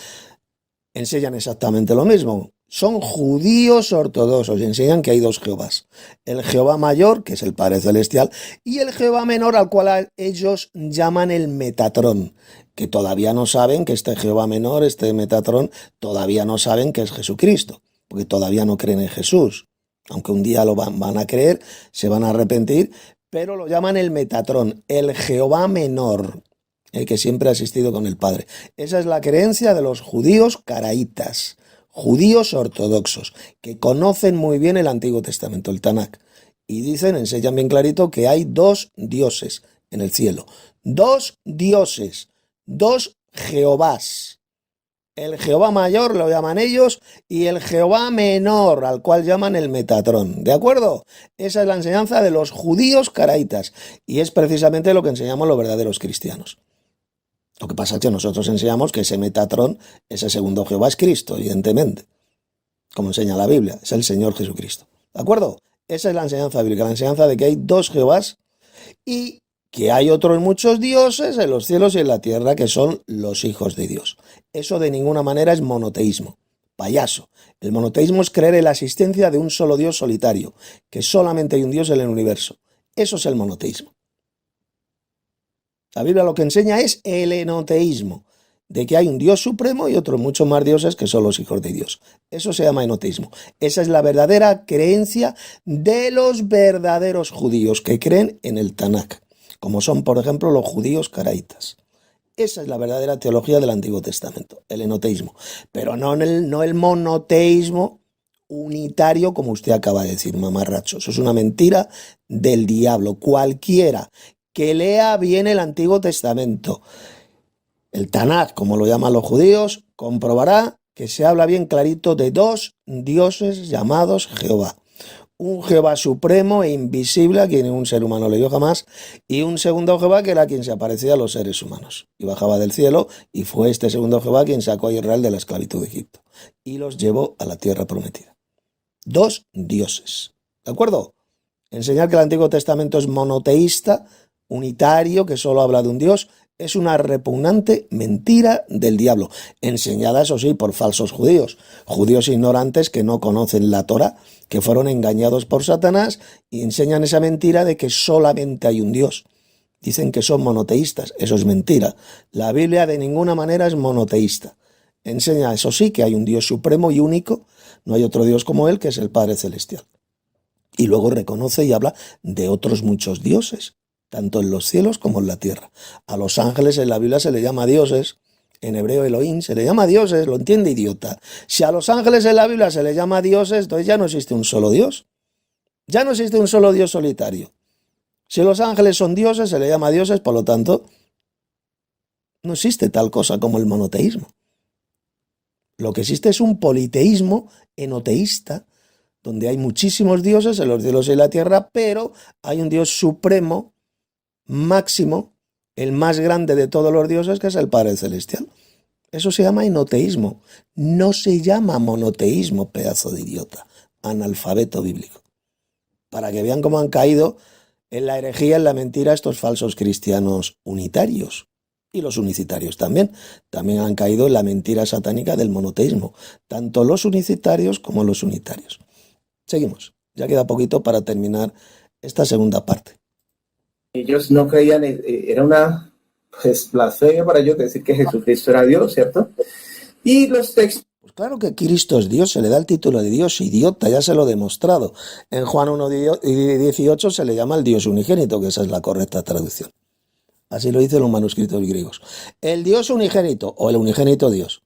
Speaker 1: Enseñan exactamente lo mismo. Son judíos ortodoxos y enseñan que hay dos Jehovás. El Jehová mayor, que es el Padre Celestial, y el Jehová menor, al cual ellos llaman el Metatrón, que todavía no saben que este Jehová menor, este Metatrón, todavía no saben que es Jesucristo, porque todavía no creen en Jesús. Aunque un día lo van a creer, se van a arrepentir, pero lo llaman el Metatrón, el Jehová menor, el que siempre ha existido con el Padre. Esa es la creencia de los judíos caraítas, judíos ortodoxos, que conocen muy bien el Antiguo Testamento, el Tanakh, y dicen, enseñan bien clarito, que hay dos dioses en el cielo, dos dioses, dos Jehovás. El Jehová mayor lo llaman ellos y el Jehová menor, al cual llaman el Metatrón. ¿De acuerdo? Esa es la enseñanza de los judíos caraítas y es precisamente lo que enseñamos los verdaderos cristianos. Lo que pasa es que nosotros enseñamos que ese Metatrón, ese segundo Jehová, es Cristo, evidentemente. Como enseña la Biblia, es el Señor Jesucristo. ¿De acuerdo? Esa es la enseñanza bíblica, la enseñanza de que hay dos Jehovás y que hay otros muchos dioses en los cielos y en la tierra que son los hijos de Dios. Eso de ninguna manera es monoteísmo. Payaso. El monoteísmo es creer en la existencia de un solo Dios solitario, que solamente hay un Dios en el universo. Eso es el monoteísmo. La Biblia lo que enseña es el enoteísmo, de que hay un Dios supremo y otros muchos más dioses que son los hijos de Dios. Eso se llama enoteísmo. Esa es la verdadera creencia de los verdaderos judíos que creen en el Tanakh, como son, por ejemplo, los judíos caraítas. Esa es la verdadera teología del Antiguo Testamento, el enoteísmo. Pero no el monoteísmo unitario, como usted acaba de decir, mamarracho. Eso es una mentira del diablo. Cualquiera que lea bien el Antiguo Testamento, el Tanakh, como lo llaman los judíos, comprobará que se habla bien clarito de dos dioses llamados Jehová. Un Jehová supremo e invisible a quien ningún ser humano le vio jamás, y un segundo Jehová que era quien se aparecía a los seres humanos y bajaba del cielo, y fue este segundo Jehová quien sacó a Israel de la esclavitud de Egipto y los llevó a la tierra prometida. Dos dioses, ¿de acuerdo? Enseñar que el Antiguo Testamento es monoteísta, unitario, que solo habla de un Dios, es una repugnante mentira del diablo, enseñada, eso sí, por falsos judíos, judíos ignorantes que no conocen la Torá, que fueron engañados por Satanás y enseñan esa mentira de que solamente hay un Dios. Dicen que son monoteístas, eso es mentira. La Biblia de ninguna manera es monoteísta. Enseña, eso sí, que hay un Dios supremo y único, no hay otro Dios como él, que es el Padre Celestial. Y luego reconoce y habla de otros muchos dioses, tanto en los cielos como en la tierra. A los ángeles en la Biblia se le llama dioses, en hebreo Elohim se le llama dioses, lo entiende, idiota. Si a los ángeles en la Biblia se le llama dioses, entonces ya no existe un solo Dios. Ya no existe un solo Dios solitario. Si los ángeles son dioses, se le llama dioses, por lo tanto, no existe tal cosa como el monoteísmo. Lo que existe es un politeísmo enoteísta, donde hay muchísimos dioses en los cielos y la tierra, pero hay un Dios supremo, máximo, el más grande de todos los dioses, que es el Padre Celestial. Eso se llama enoteísmo. No se llama monoteísmo, pedazo de idiota, analfabeto bíblico. Para que vean cómo han caído en la herejía, en la mentira, estos falsos cristianos unitarios. Y los unicitarios también. También han caído en la mentira satánica del monoteísmo. Tanto los unicitarios como los unitarios. Seguimos. Ya queda poquito para terminar esta segunda parte.
Speaker 2: Ellos no creían, era una blasfemia para ellos decir que Jesucristo era Dios, ¿cierto? Y los textos.
Speaker 1: Pues claro que Cristo es Dios, se le da el título de Dios, idiota, ya se lo he demostrado. En Juan 1:18 se le llama el Dios unigénito, que esa es la correcta traducción. Así lo dicen los manuscritos griegos. El Dios unigénito o el unigénito Dios.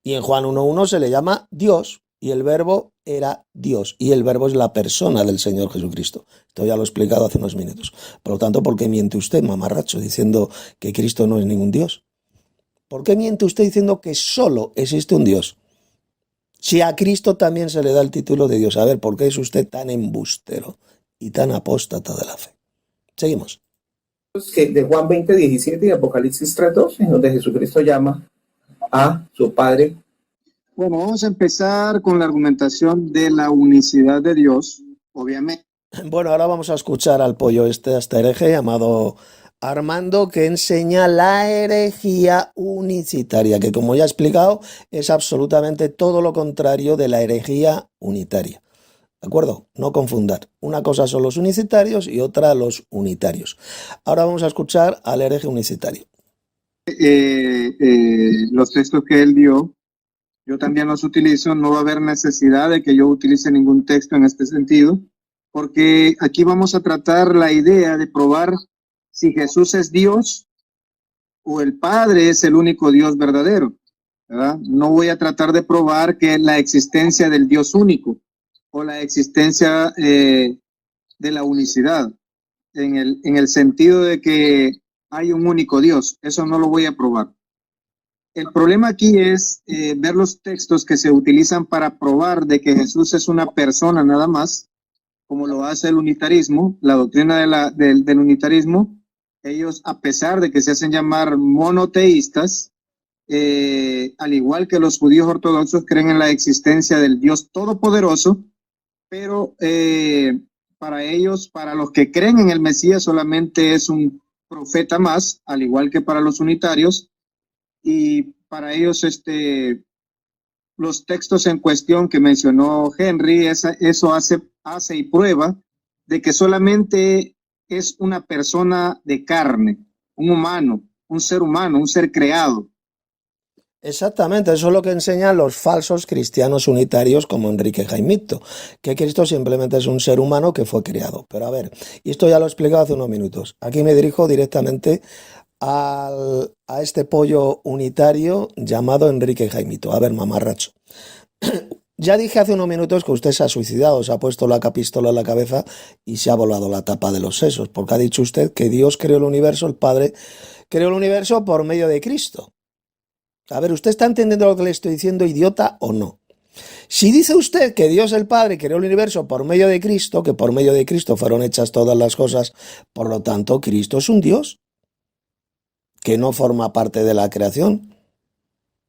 Speaker 1: Y en Juan 1:1 se le llama Dios y el verbo era Dios y el verbo es la persona del Señor Jesucristo. Esto ya lo he explicado hace unos minutos. Por lo tanto, ¿por qué miente usted, mamarracho, diciendo que Cristo no es ningún Dios? ¿Por qué miente usted diciendo que solo existe un Dios? Si a Cristo también se le da el título de Dios. A ver, ¿por qué es usted tan embustero y tan apóstata de la fe? Seguimos.
Speaker 2: De Juan 20:17 y Apocalipsis 3:12, en donde Jesucristo llama a su Padre.
Speaker 4: Bueno, vamos a empezar con la argumentación de la unicidad de Dios, obviamente.
Speaker 1: Bueno, ahora vamos a escuchar al pollo a este hereje llamado Armando, que enseña la herejía unicitaria, que como ya he explicado, es absolutamente todo lo contrario de la herejía unitaria. ¿De acuerdo? No confundar. Una cosa son los unicitarios y otra los unitarios. Ahora vamos a escuchar al hereje unicitario.
Speaker 4: Los textos que él dio, yo también los utilizo. No va a haber necesidad de que yo utilice ningún texto en este sentido, porque aquí vamos a tratar la idea de probar si Jesús es Dios o el Padre es el único Dios verdadero, ¿verdad? No voy a tratar de probar que la existencia del Dios único o la existencia de la unicidad, en el sentido de que hay un único Dios. Eso no lo voy a probar. El problema aquí es ver los textos que se utilizan para probar de que Jesús es una persona nada más, como lo hace el unitarismo, la doctrina del unitarismo. Ellos, a pesar de que se hacen llamar monoteístas, al igual que los judíos ortodoxos, creen en la existencia del Dios todopoderoso, pero para ellos, para los que creen en el Mesías, solamente es un profeta más, al igual que para los unitarios, y para ellos los textos en cuestión que mencionó Henry, eso hace y prueba de que solamente es una persona de carne, un humano, un ser creado.
Speaker 1: Exactamente, eso es lo que enseñan los falsos cristianos unitarios como Enrique Jaimito, que Cristo simplemente es un ser humano que fue creado. Pero a ver, y esto ya lo he explicado hace unos minutos. Aquí me dirijo directamente a este pollo unitario llamado Enrique Jaimito. A ver, mamarracho. Ya dije hace unos minutos que usted se ha suicidado, se ha puesto la pistola en la cabeza y se ha volado la tapa de los sesos, porque ha dicho usted que Dios creó el universo, el Padre creó el universo por medio de Cristo. A ver, ¿usted está entendiendo lo que le estoy diciendo, idiota, o no? Si dice usted que Dios el Padre creó el universo por medio de Cristo, que por medio de Cristo fueron hechas todas las cosas, por lo tanto, Cristo es un Dios que no forma parte de la creación,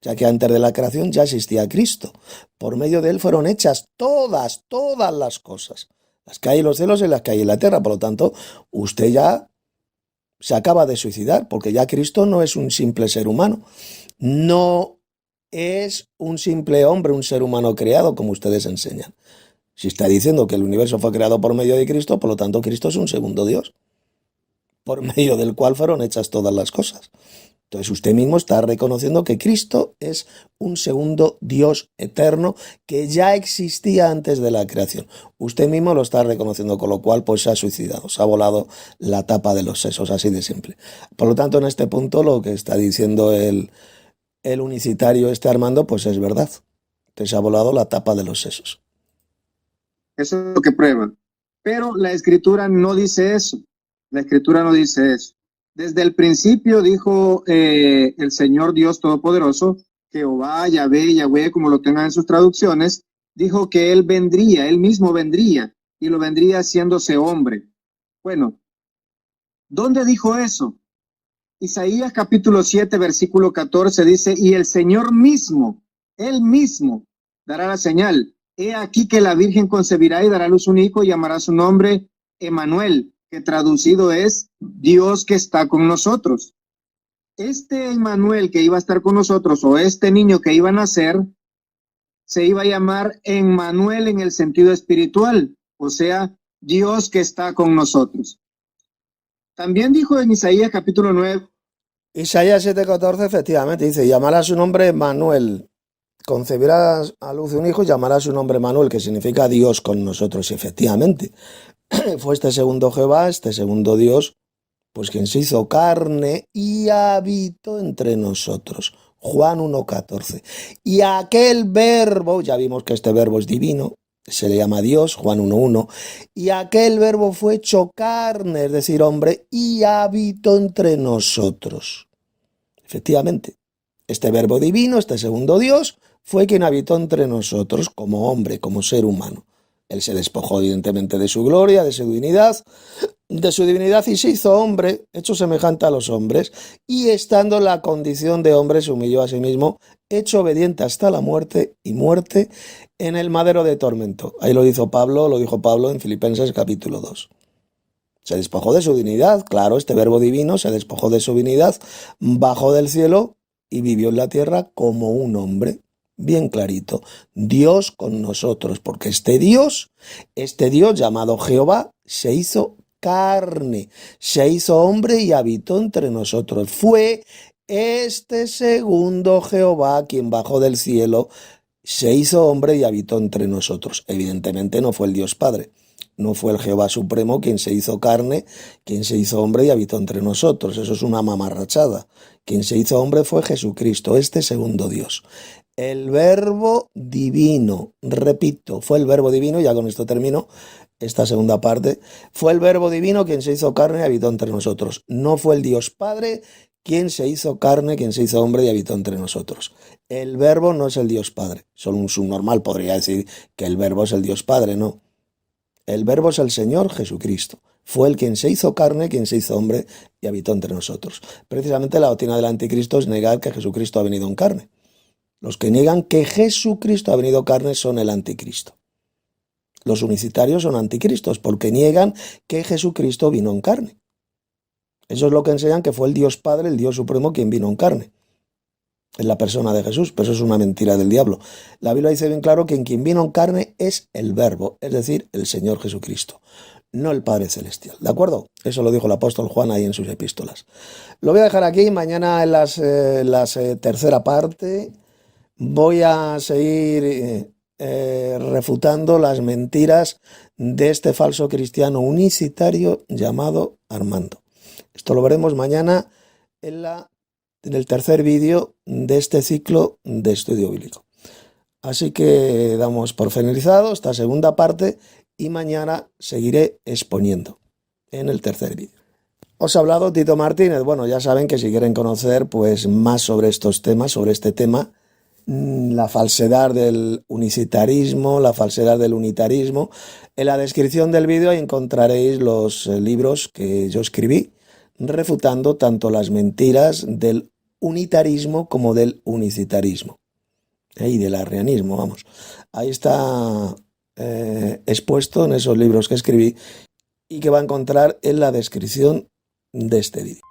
Speaker 1: ya que antes de la creación ya existía Cristo. Por medio de él fueron hechas todas las cosas, las que hay en los cielos y las que hay en la tierra. Por lo tanto, usted ya se acaba de suicidar, porque ya Cristo no es un simple ser humano. No es un simple hombre, un ser humano creado, como ustedes enseñan. Si está diciendo que el universo fue creado por medio de Cristo, por lo tanto Cristo es un segundo Dios, por medio del cual fueron hechas todas las cosas. Entonces usted mismo está reconociendo que Cristo es un segundo Dios eterno que ya existía antes de la creación. Usted mismo lo está reconociendo, con lo cual pues se ha suicidado, se ha volado la tapa de los sesos, así de simple. Por lo tanto, en este punto lo que está diciendo el unicitario Armando, pues es verdad. Te se ha volado la tapa de los sesos.
Speaker 4: Eso es lo que prueba. Pero la Escritura no dice eso. La Escritura no dice eso. Desde el principio dijo el Señor Dios Todopoderoso, Jehová, Yahvé, como lo tengan en sus traducciones, dijo que Él vendría, Él mismo vendría, y lo vendría haciéndose hombre. Bueno, ¿dónde dijo eso? Isaías capítulo 7, versículo 14 dice, y el Señor mismo, Él mismo, dará la señal. He aquí que la Virgen concebirá y dará a luz un hijo y llamará su nombre Emmanuel, que traducido es Dios que está con nosotros. Este Emmanuel que iba a estar con nosotros, o este niño que iba a nacer, se iba a llamar Emmanuel en el sentido espiritual, o sea, Dios que está con nosotros. También dijo en Isaías capítulo 9.
Speaker 1: Isaías 7:14 efectivamente dice, llamará su nombre Manuel, concebirá a luz un hijo y llamará su nombre Manuel, que significa Dios con nosotros. Y efectivamente, fue este segundo Jehová, este segundo Dios, pues quien se hizo carne y habitó entre nosotros. Juan 1:14. Y aquel verbo, ya vimos que este verbo es divino, se le llama Dios, Juan 1:1, y aquel verbo fue hecho carne, es decir, hombre, y habitó entre nosotros. Efectivamente, este verbo divino, este segundo Dios, fue quien habitó entre nosotros como hombre, como ser humano. Él se despojó evidentemente de su gloria, de su divinidad y se hizo hombre, hecho semejante a los hombres, y estando en la condición de hombre se humilló a sí mismo, hecho obediente hasta la muerte y muerte en el madero de tormento. Ahí lo dijo Pablo en Filipenses capítulo 2. Se despojó de su divinidad, claro, este verbo divino se despojó de su divinidad, bajó del cielo y vivió en la tierra como un hombre. Bien clarito, Dios con nosotros, porque este Dios llamado Jehová, se hizo carne, se hizo hombre y habitó entre nosotros. Fue este segundo Jehová quien bajó del cielo, se hizo hombre y habitó entre nosotros. Evidentemente no fue el Dios Padre, no fue el Jehová Supremo quien se hizo carne, quien se hizo hombre y habitó entre nosotros. Eso es una mamarrachada. Quien se hizo hombre fue Jesucristo, este segundo Dios. El verbo divino, repito, fue el verbo divino, ya con esto termino esta segunda parte, fue el verbo divino quien se hizo carne y habitó entre nosotros. No fue el Dios Padre quien se hizo carne, quien se hizo hombre y habitó entre nosotros. El verbo no es el Dios Padre. Solo un subnormal podría decir que el verbo es el Dios Padre, no. El verbo es el Señor Jesucristo. Fue el quien se hizo carne, quien se hizo hombre y habitó entre nosotros. Precisamente la doctrina del anticristo es negar que Jesucristo ha venido en carne. Los que niegan que Jesucristo ha venido en carne son el anticristo. Los unicitarios son anticristos porque niegan que Jesucristo vino en carne. Eso es lo que enseñan, que fue el Dios Padre, el Dios Supremo, quien vino en carne. En la persona de Jesús, pero eso es una mentira del diablo. La Biblia dice bien claro que en quien vino en carne es el Verbo, es decir, el Señor Jesucristo, no el Padre Celestial. ¿De acuerdo? Eso lo dijo el apóstol Juan ahí en sus epístolas. Lo voy a dejar aquí. Mañana en la tercera parte voy a seguir refutando las mentiras de este falso cristiano unicitario llamado Armando. Esto lo veremos mañana en el tercer vídeo de este ciclo de estudio bíblico. Así que damos por finalizado esta segunda parte y mañana seguiré exponiendo en el tercer vídeo. Os ha hablado Tito Martínez. Bueno, ya saben que si quieren conocer pues más sobre estos temas, sobre este tema, la falsedad del unicitarismo, la falsedad del unitarismo, en la descripción del vídeo encontraréis los libros que yo escribí refutando tanto las mentiras del unitarismo como del unicitarismo y del arrianismo, vamos. Ahí está expuesto en esos libros que escribí y que va a encontrar en la descripción de este vídeo.